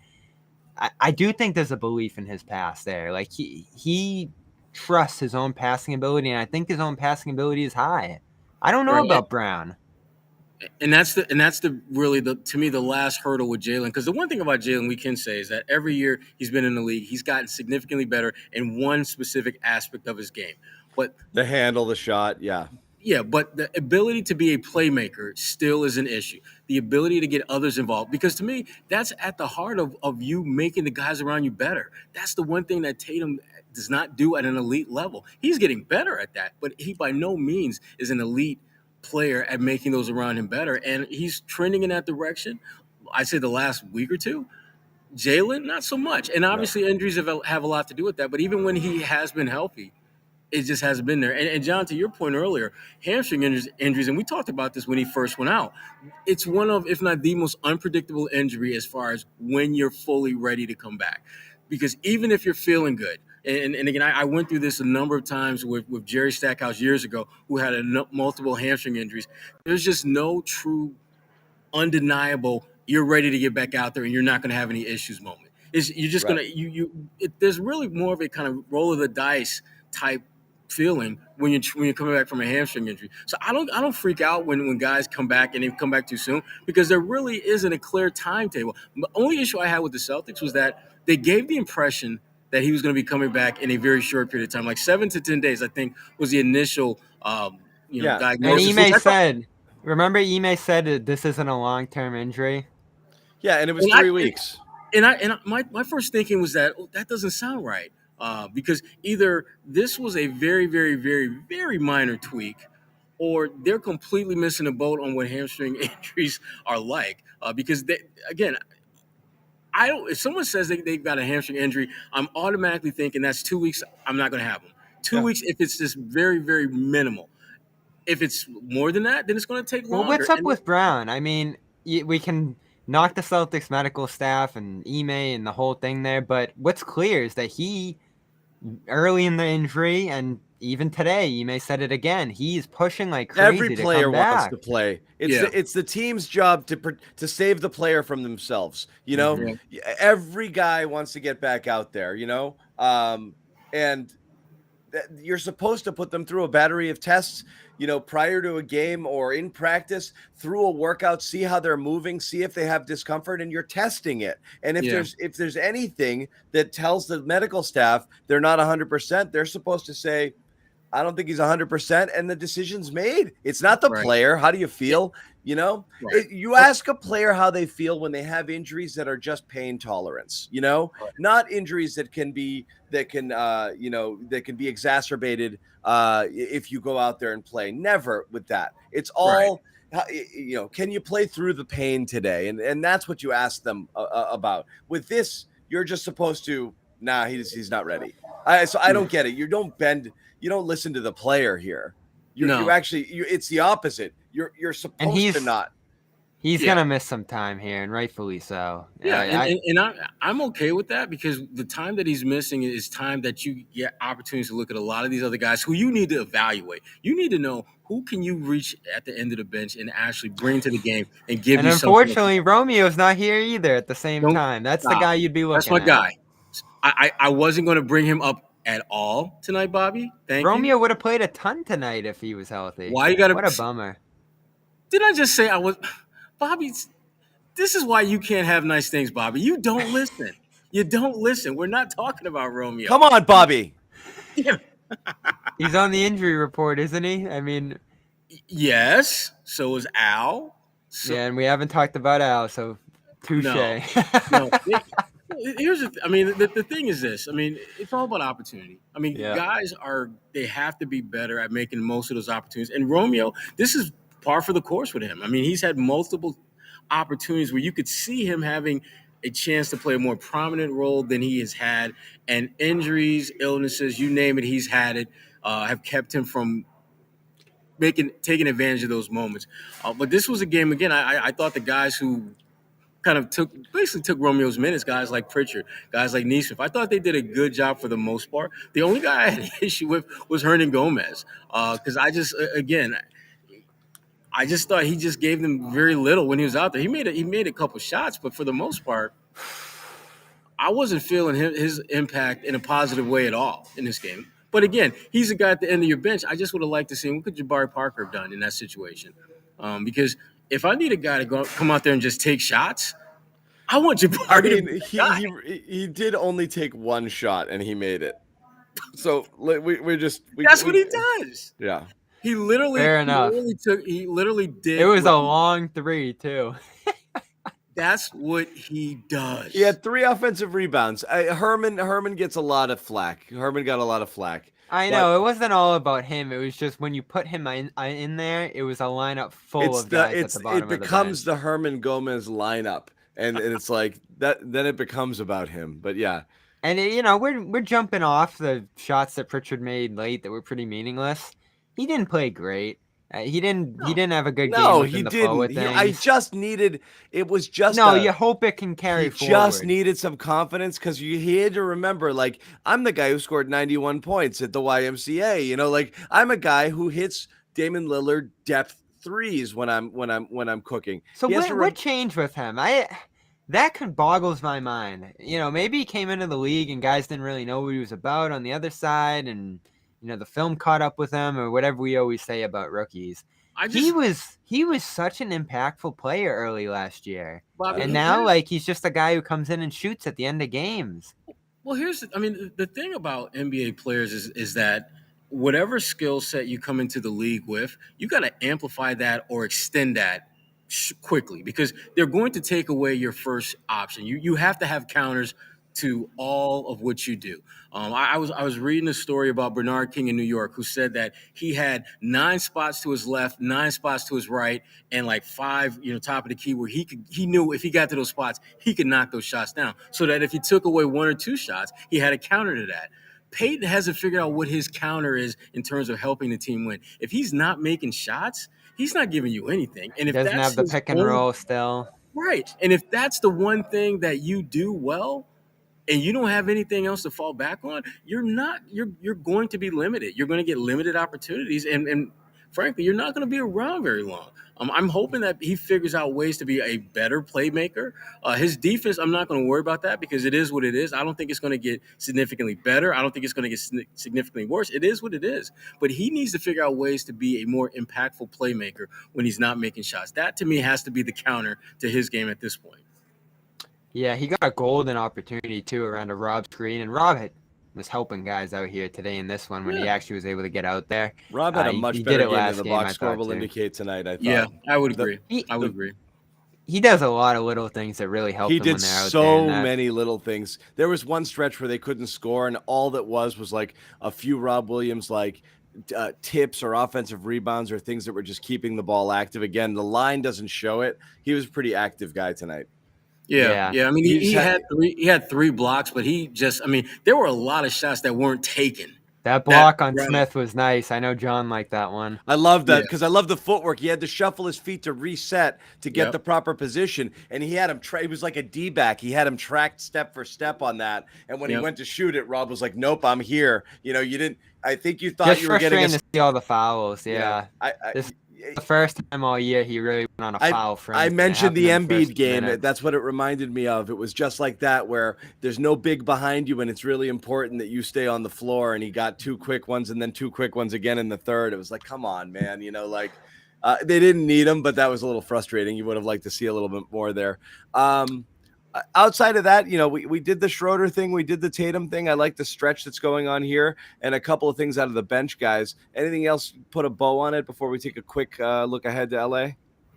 I do think there's a belief in his pass there. He trusts his own passing ability, and I think his own passing ability is high. I don't know about Brown. And that's really to me the last hurdle with Jaylen, because the one thing about Jaylen we can say is that every year he's been in the league, he's gotten significantly better in one specific aspect of his game. But the handle, the shot, but the ability to be a playmaker still is an issue. The ability to get others involved, because to me that's at the heart of you making the guys around you better. That's the one thing that Tatum does not do at an elite level. He's getting better at that, but he by no means is an elite player at making those around him better, and he's trending in that direction. I'd say the last week or two. Jaylen, not so much, and obviously injuries have a lot to do with that. But even when he has been healthy, it just hasn't been there. And John, to your point earlier, hamstring injuries, and we talked about this when he first went out. It's one of, if not the most unpredictable injury as far as when you're fully ready to come back, because even if you're feeling good. And again, I went through this a number of times with Jerry Stackhouse years ago, who had multiple hamstring injuries. There's just no true, undeniable, you're ready to get back out there and you're not going to have any issues moment. You're just going to there's really more of a kind of roll of the dice type feeling when you're coming back from a hamstring injury. So I don't freak out when guys come back and they come back too soon, because there really isn't a clear timetable. The only issue I had with the Celtics was that they gave the impression that he was going to be coming back in a very short period of time, like 7 to 10 days, I think was the initial diagnosis. And Ime said that this isn't a long-term injury. Yeah, and it was 3 weeks. My first thinking was that doesn't sound right, because either this was a very, very, very, very minor tweak, or they're completely missing a boat on what hamstring injuries are like. Because I don't. If someone says they've got a hamstring injury, I'm automatically thinking that's 2 weeks. I'm not going to have them. 2 weeks if it's just very, very minimal. If it's more than that, then it's going to take Well, longer. what's up with Brown? I mean, we can knock the Celtics medical staff and Ime and the whole thing there, but what's clear is that he, early in the injury, and even today, Ime said it again, he's pushing like crazy Every to player come wants back. to play. It's the team's job to save the player from themselves. You know, every guy wants to get back out there. You know, and you're supposed to put them through a battery of tests, you know, prior to a game or in practice, through a workout, see how they're moving, see if they have discomfort, and you're testing it. And if there's anything that tells the medical staff they're not 100%, they're supposed to say, I don't think he's 100%, and the decision's made. It's not the player. How do you feel? You know, you ask a player how they feel when they have injuries that are just pain tolerance, you know, not injuries that can be exacerbated if you go out there and play. Never with that. It's all, you know, can you play through the pain today? And that's what you ask them about. With this, you're just supposed to, he's not ready. So I don't get it. You don't listen to the player here. It's the opposite. You're supposed to not. He's gonna miss some time here, and rightfully so. I'm okay with that, because the time that he's missing is time that you get opportunities to look at a lot of these other guys who you need to evaluate. You need to know who can you reach at the end of the bench and actually bring to the game and give you something. Unfortunately, Romeo's not here either at the same time. That's the guy you'd be looking at. That's my guy. I wasn't going to bring him up at all tonight, Bobby. Romeo would have played a ton tonight if he was healthy. Why you got to? What a bummer. Did I just say I was, Bobby? This is why you can't have nice things, Bobby. You don't listen. You don't listen. We're not talking about Romeo. Come on, Bobby. He's on the injury report, isn't he? I mean, yes. So is Al. And we haven't talked about Al, so touche. No. Here's the thing is this. I mean, it's all about opportunity. I mean, guys they have to be better at making most of those opportunities. And Romeo, this is par for the course with him. I mean, he's had multiple opportunities where you could see him having a chance to play a more prominent role than he has had, and injuries, illnesses, you name it, he's had it, have kept him from taking advantage of those moments. But this was a game, again, I thought the guys who kind of took Romeo's minutes, guys like Pritchard, guys like Neesmith, I thought they did a good job for the most part. The only guy I had an issue with was Hernan Gomez, because I just thought he just gave them very little when he was out there. He made a couple shots, but for the most part, I wasn't feeling his impact in a positive way at all in this game. But again, he's a guy at the end of your bench. I just would have liked to see what could Jabari Parker have done in that situation, because if I need a guy to come out there and just take shots, I want Jabari. He did only take one shot and he made it. So that's what he does. Yeah. He literally did. It was a long three too. That's what he does. He had 3 offensive rebounds. Herman gets a lot of flack. Herman got a lot of flack. I know it wasn't all about him. It was just when you put him in there, it was a lineup full of guys at the bottom of the bench. It becomes the Herman Gomez lineup, and it's like that. Then it becomes about him. But yeah, and we're jumping off the shots that Pritchard made late that were pretty meaningless. He didn't play great. He didn't have a good game. No, he didn't. I just needed. It was just. No, you hope it can carry forward. Just needed some confidence, because he had to remember, like, I'm the guy who scored 91 points at the YMCA. You know, like, I'm a guy who hits Damian Lillard depth threes when I'm cooking. So what changed with him? That boggles my mind. You know, maybe he came into the league and guys didn't really know what he was about on the other side, and the film caught up with him, or whatever we always say about rookies. He was such an impactful player early last year, Bobby, and now he's just a guy who comes in and shoots at the end of games. Well, the thing about NBA players is that whatever skill set you come into the league with, you got to amplify that or extend that quickly, because they're going to take away your first option. You have to have counters to all of what you do. I was reading a story about Bernard King in New York, who said that he had 9 spots to his left, 9 spots to his right, and like 5, top of the key, where he knew if he got to those spots, he could knock those shots down. So that if he took away 1 or 2 shots, he had a counter to that. Peyton hasn't figured out what his counter is in terms of helping the team win. If he's not making shots, he's not giving you anything. And He if doesn't that's have the pick and roll still. right, and if that's the one thing that you do well, and you don't have anything else to fall back on, you're going to be limited. You're going to get limited opportunities, and frankly, you're not going to be around very long. I'm hoping that he figures out ways to be a better playmaker. His defense, I'm not going to worry about that because it is what it is. I don't think it's going to get significantly better. I don't think it's going to get significantly worse. It is what it is. But he needs to figure out ways to be a more impactful playmaker when he's not making shots. That, to me, has to be the counter to his game at this point. Yeah, he got a golden opportunity, too, around a Rob screen. And Rob was helping guys out here today in this one when he actually was able to get out there. Rob had a much better game than the box score will indicate tonight, I thought. Yeah, I would agree. I would agree. He does a lot of little things that really help him when they're out there. He did so many little things. There was one stretch where they couldn't score, and all that was like a few Rob Williams, like, tips or offensive rebounds or things that were just keeping the ball active. Again, the line doesn't show it. He was a pretty active guy tonight. Yeah. I mean, he had 3 blocks, but there were a lot of shots that weren't taken. That block on Smith was nice. I know John liked that one. I love that because I love the footwork. He had to shuffle his feet to reset to get the proper position, and he had him. He was like a D-back. He had him tracked step for step on that. And when he went to shoot it, Rob was like, "Nope, I'm here." You didn't. I think you thought just you were getting to see all the fouls. Yeah. The first time all year he really went on a foul front. I mentioned the Embiid game. That's what it reminded me of. It was just like that, where there's no big behind you, and it's really important that you stay on the floor. And he got 2 quick ones and then 2 quick ones again in the third. It was like, come on, man. They didn't need him, but that was a little frustrating. You would have liked to see a little bit more there. Outside of that, we did the Schroeder thing. We did the Tatum thing. I like the stretch that's going on here and a couple of things out of the bench guys. Anything else put a bow on it before we take a quick look ahead to LA?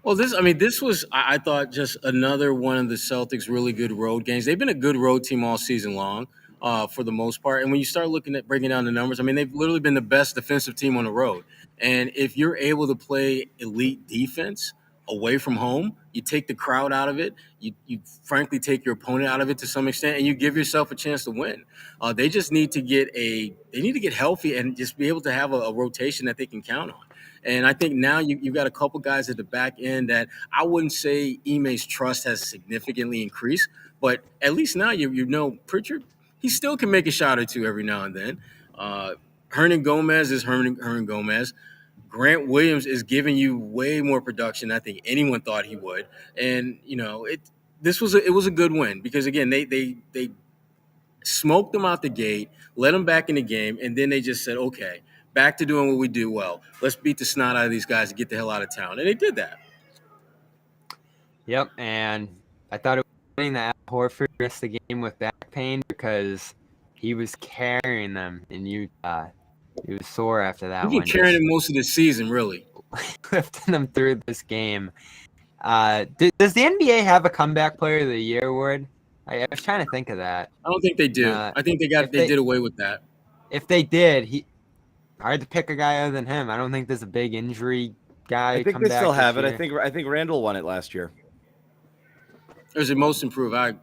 Well, this was, I thought, just another one of the Celtics' really good road games. They've been a good road team all season long, for the most part. And when you start looking at breaking down the numbers, they've literally been the best defensive team on the road. And if you're able to play elite defense away from home, you take the crowd out of it. You frankly take your opponent out of it to some extent, and you give yourself a chance to win. They just need to get healthy and just be able to have a rotation that they can count on. And I think now you've got a couple guys at the back end that I wouldn't say Ime's trust has significantly increased, but at least now you know Pritchard, he still can make a shot or two every now and then. Hernan Gomez is Hernan Gomez. Grant Williams is giving you way more production than I think anyone thought he would. And, it was a good win because, again, they smoked them out the gate, let them back in the game, and then they just said, okay, back to doing what we do well. Let's beat the snot out of these guys and get the hell out of town. And they did that. Yep, and I thought it was funny that Al Horford missed the game with back pain because he was carrying them in Utah. He was sore after that one. He's been carrying him most of the season, really. Lifting them through this game. Does the NBA have a comeback player of the year award? I was trying to think of that. I don't think they do. I think they did away with that. If they did, hard to pick a guy other than him. I don't think there's a big injury guy. I think they still have it. I think Randall won it last year. Or is it most improved?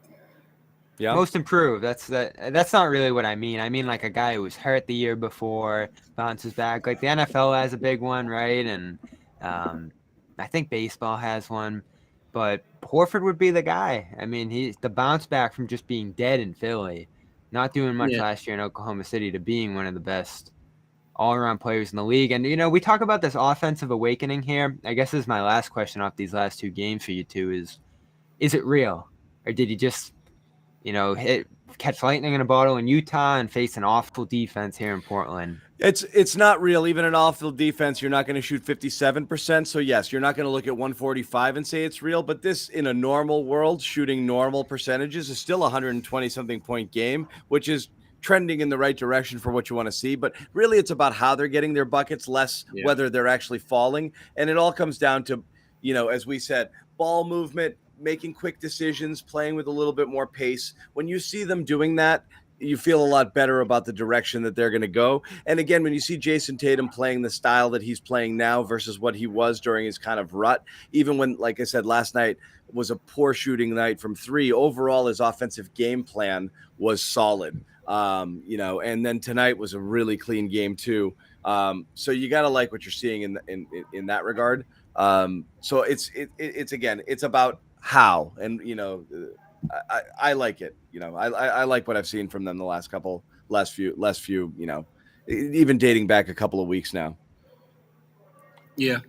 Yeah. Most improved. That's not really what I mean. I mean like a guy who was hurt the year before, bounces back. Like the NFL has a big one, right? And I think baseball has one. But Horford would be the guy. He's the bounce back from just being dead in Philly, not doing much last year in Oklahoma City, to being one of the best all-around players in the league. And, we talk about this offensive awakening here. I guess this is my last question off these last 2 games for you two is it real? Or did he just catch lightning in a bottle in Utah and face an awful defense here in Portland? It's not real. Even an awful defense, you're not going to shoot 57%. So yes, you're not going to look at 145 and say it's real. But this, in a normal world, shooting normal percentages is still a 120-something point game, which is trending in the right direction for what you want to see. But really, it's about how they're getting their buckets, less whether they're actually falling. And it all comes down to, as we said, ball movement, making quick decisions, playing with a little bit more pace. When you see them doing that, you feel a lot better about the direction that they're going to go. And again, when you see Jason Tatum playing the style that he's playing now versus what he was during his kind of rut, even when, like I said, last night was a poor shooting night from three, overall his offensive game plan was solid. And then tonight was a really clean game too. So you got to like what you're seeing in that regard. So it's again, it's about how, and I like it. I like what I've seen from them the last few, even dating back a couple of weeks now. Yeah.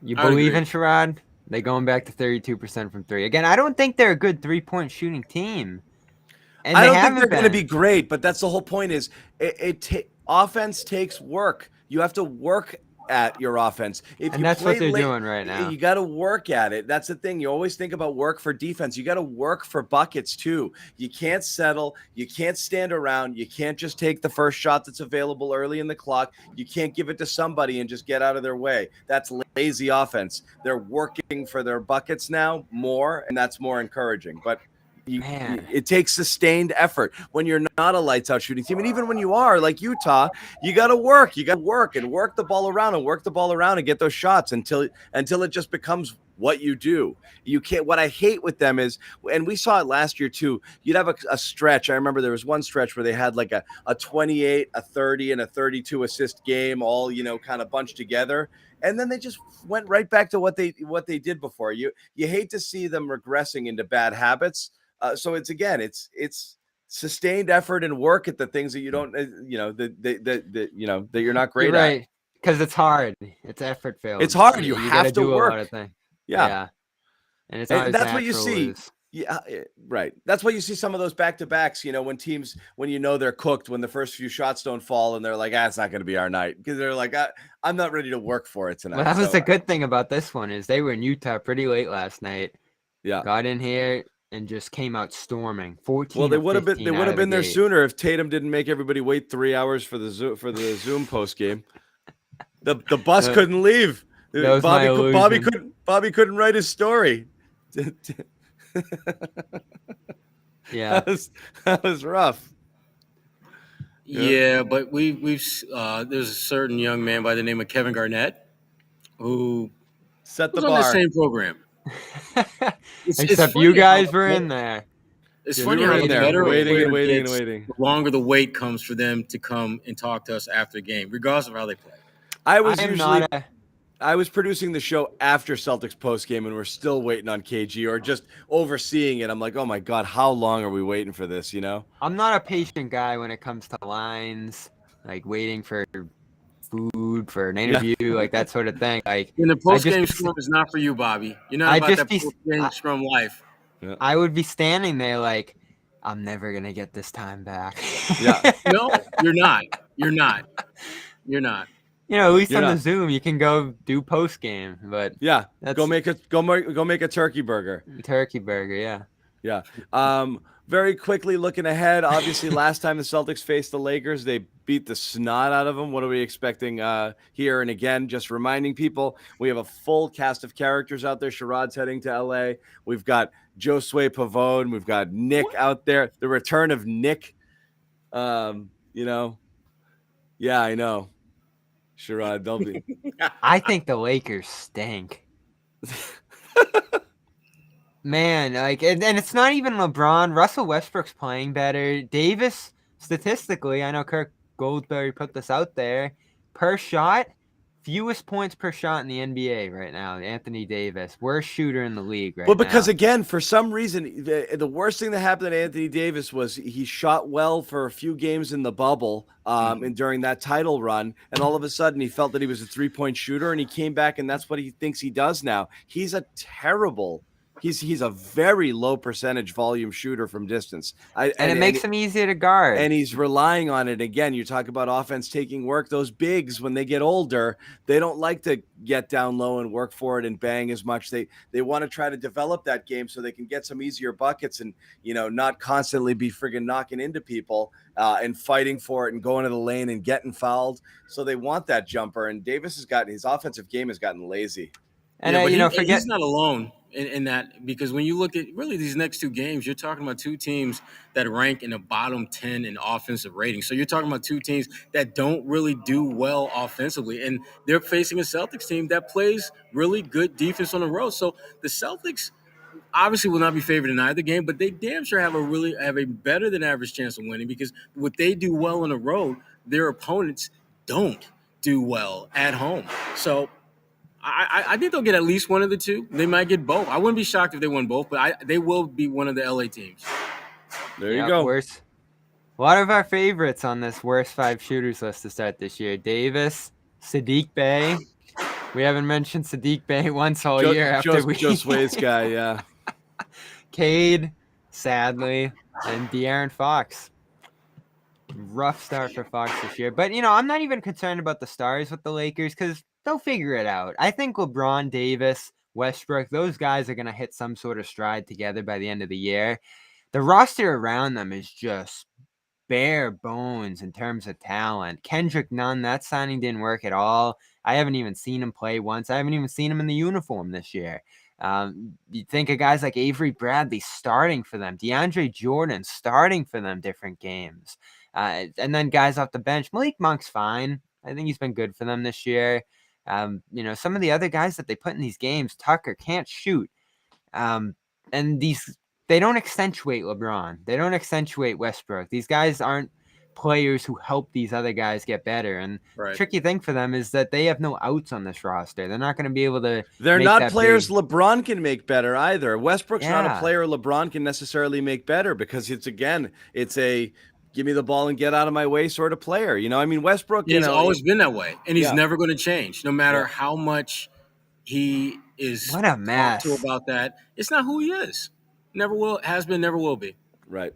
You believe in Sherrod? They going back to 32% from three. Again, I don't think they're a good 3-point shooting team. And I don't think they're going to be great, but that's the whole point is offense takes work. You have to work at your offense. And that's what they're doing right now. You got to work at it. That's the thing. You always think about work for defense. You got to work for buckets too. You can't settle. You can't stand around. You can't just take the first shot that's available early in the clock. You can't give it to somebody and just get out of their way. That's lazy offense. They're working for their buckets now more, and that's more encouraging. But it takes sustained effort when you're not a lights out shooting team. And even when you are, like Utah, you got to work. You got to work the ball around and get those shots until it just becomes what you do. You can't. What I hate with them is, and we saw it last year too, you'd have a stretch. I remember there was one stretch where they had like a 28, a 30, and a 32 assist game all, kind of bunched together. And then they just went right back to what they did before. You hate to see them regressing into bad habits. So it's sustained effort and work at the things that you don't, that you're not great at. Right. Because it's hard. It's effort filled. It's hard. You have to work. A lot of things. Yeah. And it's not that's what you see. Yeah, right. That's why you see some of those back-to-backs, when teams, when they're cooked, when the first few shots don't fall and they're like, it's not going to be our night, because they're like, I'm not ready to work for it tonight. Well, that was the good thing about this one is they were in Utah pretty late last night. Yeah. Got in here and just came out storming. 14. Well, they would have been there sooner if Tatum didn't make everybody wait 3 hours for the Zoom post game. The bus couldn't leave. Bobby couldn't write his story. Yeah, that was rough. Yeah, but we've there's a certain young man by the name of Kevin Garnett who set the was bar on the same program. Except you guys were in there. It's funny how the better waiting. The longer the wait comes for them to come and talk to us after the game, regardless of how they play. I was producing the show after Celtics postgame, and we're still waiting on KG or just overseeing it. I'm like, oh my God, how long are we waiting for this? I'm not a patient guy when it comes to lines, like waiting for food for an interview, like that sort of thing. Like, and the postgame scrum is not for you, Bobby. You're not about that postgame scrum life. Yeah. I would be standing there like, I'm never gonna get this time back. Yeah. No, you're not. You're not. You're not. At least on the Zoom, you can go do post game, but go make a turkey burger. Turkey burger, yeah. Very quickly looking ahead. Obviously, last time the Celtics faced the Lakers, they beat the snot out of them. What are we expecting here? And again, just reminding people, we have a full cast of characters out there. Sherrod's heading to LA. We've got Josue Pavone. We've got Nick out there. The return of Nick. Yeah, I know. Sherrod, they'll be. I think the Lakers stink. Man, and it's not even LeBron. Russell Westbrook's playing better. Davis, statistically, I know Kirk Goldsberry put this out there, per shot, fewest points per shot in the NBA right now. Anthony Davis, worst shooter in the league right now. Well, because again, for some reason, the worst thing that happened to Anthony Davis was he shot well for a few games in the bubble and during that title run, and all of a sudden he felt that he was a 3-point shooter, and he came back, and that's what he thinks he does now. He's a terrible. He's a very low percentage volume shooter from distance. It makes him easier to guard. And he's relying on it. Again, you talk about offense taking work. Those bigs, when they get older, they don't like to get down low and work for it and bang as much. They want to try to develop that game so they can get some easier buckets and, not constantly be friggin' knocking into people and fighting for it and going to the lane and getting fouled. So they want that jumper. And Davis his offensive game has gotten lazy. And Yeah, but forget he's not alone in that, because when you look at really these next two games, you're talking about two teams that rank in the bottom 10 in offensive rating. So you're talking about two teams that don't really do well offensively, and they're facing a Celtics team that plays really good defense on the road. So the Celtics obviously will not be favored in either game, but they damn sure have a better than average chance of winning, because what they do well on the road, their opponents don't do well at home. So I think they'll get at least one of the two. They might get both. I wouldn't be shocked if they won both, but they will be one of the LA teams. There you go. Worse. A lot of our favorites on this worst 5 shooters list to start this year: Davis, Sadiq Bey. We haven't mentioned Sadiq Bey once all year after we Joe Sway's guy, yeah. Cade, sadly, and De'Aaron Fox. Rough start for Fox this year. But, I'm not even concerned about the stars with the Lakers because they'll figure it out. I think LeBron, Davis, Westbrook, those guys are going to hit some sort of stride together by the end of the year. The roster around them is just bare bones in terms of talent. Kendrick Nunn, that signing didn't work at all. I haven't even seen him play once. I haven't even seen him in the uniform this year. You think of guys like Avery Bradley starting for them, DeAndre Jordan starting for them different games. And then guys off the bench. Malik Monk's fine. I think he's been good for them this year. Some of the other guys that they put in these games, Tucker can't shoot. And they don't accentuate LeBron. They don't accentuate Westbrook. These guys aren't players who help these other guys get better. And the tricky thing for them is that they have no outs on this roster. They're not going to be able to. They're not players LeBron can make better either. Westbrook's not a player LeBron can necessarily make better, because it's a give me the ball and get out of my way sort of player. Westbrook, he's always been that way, and he's never going to change, no matter how much he is what a mess talked to about that. It's not who he is. Never will, has been, never will be. Right.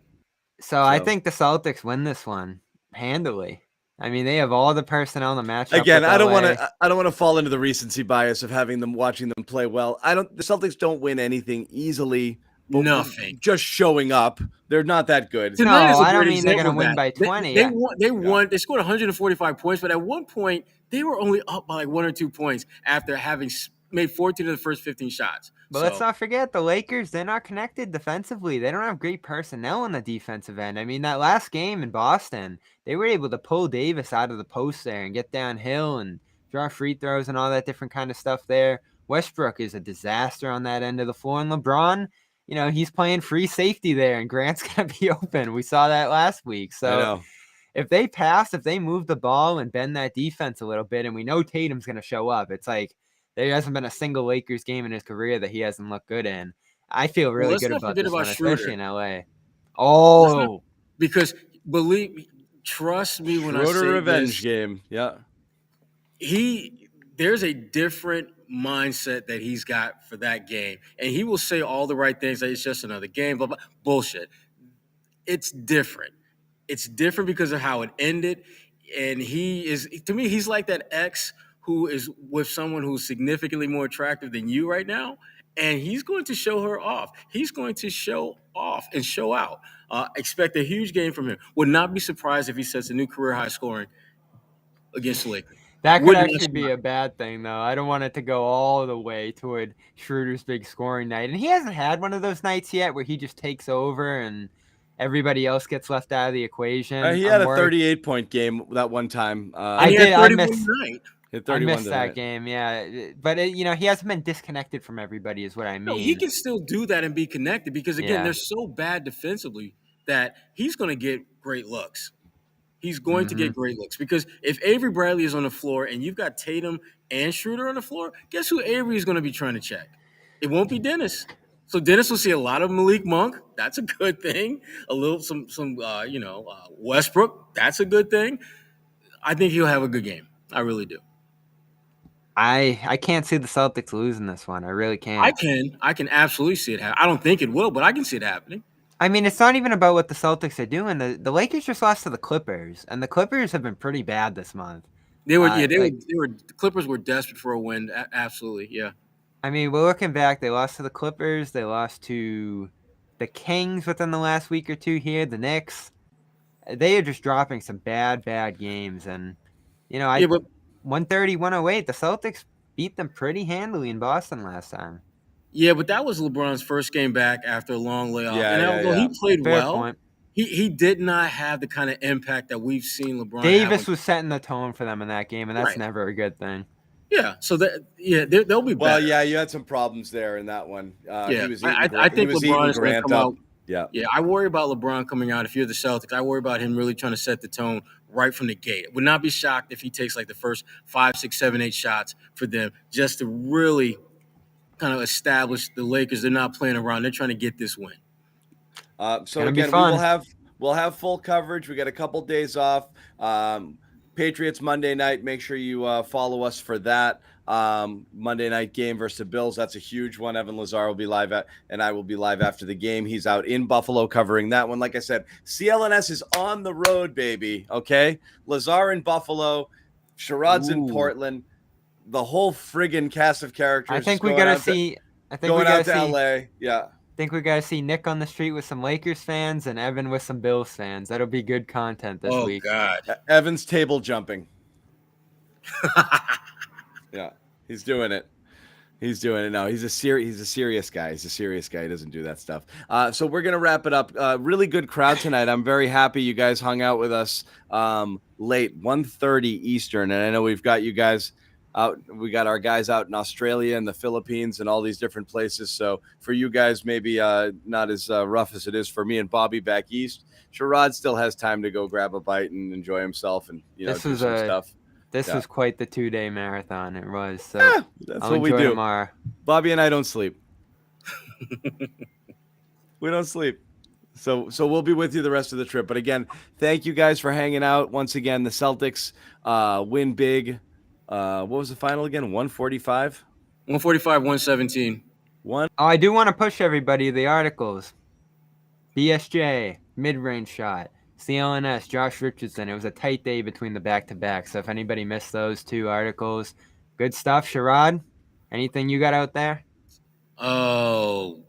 So I think the Celtics win this one handily. I mean, they have all the personnel to match up. Again, I don't want to fall into the recency bias of watching them play well. The Celtics don't win anything easily. Nothing. Just showing up. They're not that good. No, I don't mean they're going to win by 20. They won. They scored 145 points, but at one point they were only up by like 1 or 2 points after having made 14 of the first 15 shots. But let's not forget the Lakers. They're not connected defensively. They don't have great personnel on the defensive end. I mean, that last game in Boston, they were able to pull Davis out of the post there and get downhill and draw free throws and all that different kind of stuff there. Westbrook is a disaster on that end of the floor. And LeBron, he's playing free safety there, and Grant's going to be open. We saw that last week. So if they move the ball and bend that defense a little bit, and we know Tatum's going to show up, it's like there hasn't been a single Lakers game in his career that he hasn't looked good in. I feel really good about this one, especially in LA. Oh, because trust me when I say Schroeder revenge this, game. Yeah. There's a different mindset that he's got for that game, and he will say all the right things, like it's just another game, blah, blah. Bullshit. It's different. It's different because of how it ended, and to me, he's like that ex who is with someone who's significantly more attractive than you right now, and he's going to show her off. He's going to show off and show out. Expect a huge game from him. Would not be surprised if he sets a new career high scoring against the Lakers. That could actually be a bad thing, though. I don't want it to go all the way toward Schroeder's big scoring night. And he hasn't had one of those nights yet where he just takes over and everybody else gets left out of the equation. He had a 38-point game that one time. I missed that game, yeah. But, he hasn't been disconnected from everybody is what I mean. No, he can still do that and be connected because, again, they're so bad defensively that he's going to get great looks. He's going to get great looks because if Avery Bradley is on the floor and you've got Tatum and Schroeder on the floor, guess who Avery is going to be trying to check? It won't be Dennis. So Dennis will see a lot of Malik Monk. That's a good thing. A little some Westbrook. That's a good thing. I think he'll have a good game. I really do. I can't see the Celtics losing this one. I really can't. I can absolutely see it happen. I don't think it will, but I can see it happening. I mean, it's not even about what the Celtics are doing. The Lakers just lost to the Clippers, and the Clippers have been pretty bad this month. The Clippers were desperate for a win. Absolutely, yeah. I mean, we're looking back. They lost to the Clippers. They lost to the Kings within the last week or two here. The Knicks. They are just dropping some bad games, and 130, 108. The Celtics beat them pretty handily in Boston last time. Yeah, but that was LeBron's first game back after a long layoff. Yeah, And yeah, although yeah. he played Fair well, point. he did not have the kind of impact that we've seen LeBron have. Davis was setting the tone for them in that game, and that's Right. never a good thing. Yeah, so they'll be Well, better. yeah, you had some problems there in that one. Yeah, He was I eating, think he was LeBron eating is going to Grant come up. out. Yeah. Yeah, I worry about LeBron coming out. If you're the Celtics, I worry about him really trying to set the tone right from the gate. Would not be shocked if he takes like the first 5, 6, 7, 8 shots for them just to really kind of establish the Lakers. They're not playing around. They're trying to get this win. So Gonna be again, fun. we'll have full coverage. We got a couple days off. Patriots Monday night. Make sure you follow us for that. Monday night game versus the Bills. That's a huge one. Evan Lazar will be live and I will be live after the game. He's out in Buffalo covering that one. Like I said, CLNS is on the road, baby. Okay, Lazar in Buffalo, Sherrod's in Portland. The whole friggin' cast of characters. I think we gotta see. I think we going out gotta to see. LA. Yeah. I think we gotta see Nick on the street with some Lakers fans and Evan with some Bills fans. That'll be good content this week. God. Evan's table jumping. Yeah, he's doing it. He's doing it. No, he's a serious guy. He's a serious guy. He doesn't do that stuff. So we're gonna wrap it up. Really good crowd tonight. I'm very happy you guys hung out with us late, 1:30 Eastern, and I know we've got you guys out. We got our guys out in Australia and the Philippines and all these different places. So for you guys, maybe not as rough as it is for me and Bobby back east. Sherrod still has time to go grab a bite and enjoy himself and do some stuff. This was quite the 2-day marathon. It was. So that's I'll what we enjoy do. tomorrow. Bobby and I don't sleep. We don't sleep. So we'll be with you the rest of the trip. But again, thank you guys for hanging out. Once again, the Celtics win big. What was the final again? 145? 145, 117. Oh, I do want to push everybody the articles. BSJ, mid-range shot. CLNS, Josh Richardson. It was a tight day between the back-to-back. So if anybody missed those 2 articles, good stuff. Sherrod, anything you got out there? Oh,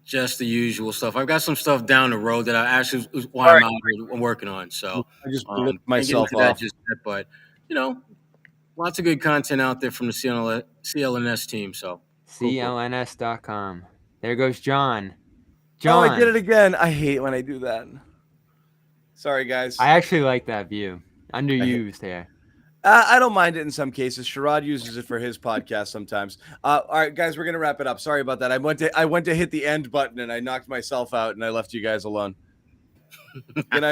just the usual stuff. I've got some stuff down the road that I actually I'm working on. So I just blew myself can't get into that off. just yet, but lots of good content out there from the CLNS team. So CLNS.com. There goes John. Oh, I did it again. I hate when I do that. Sorry, guys. I actually like that view. Underused here. I don't mind it in some cases. Sherrod uses it for his podcast sometimes. All right, guys, we're gonna wrap it up. Sorry about that. I went to hit the end button and I knocked myself out and I left you guys alone. Good night.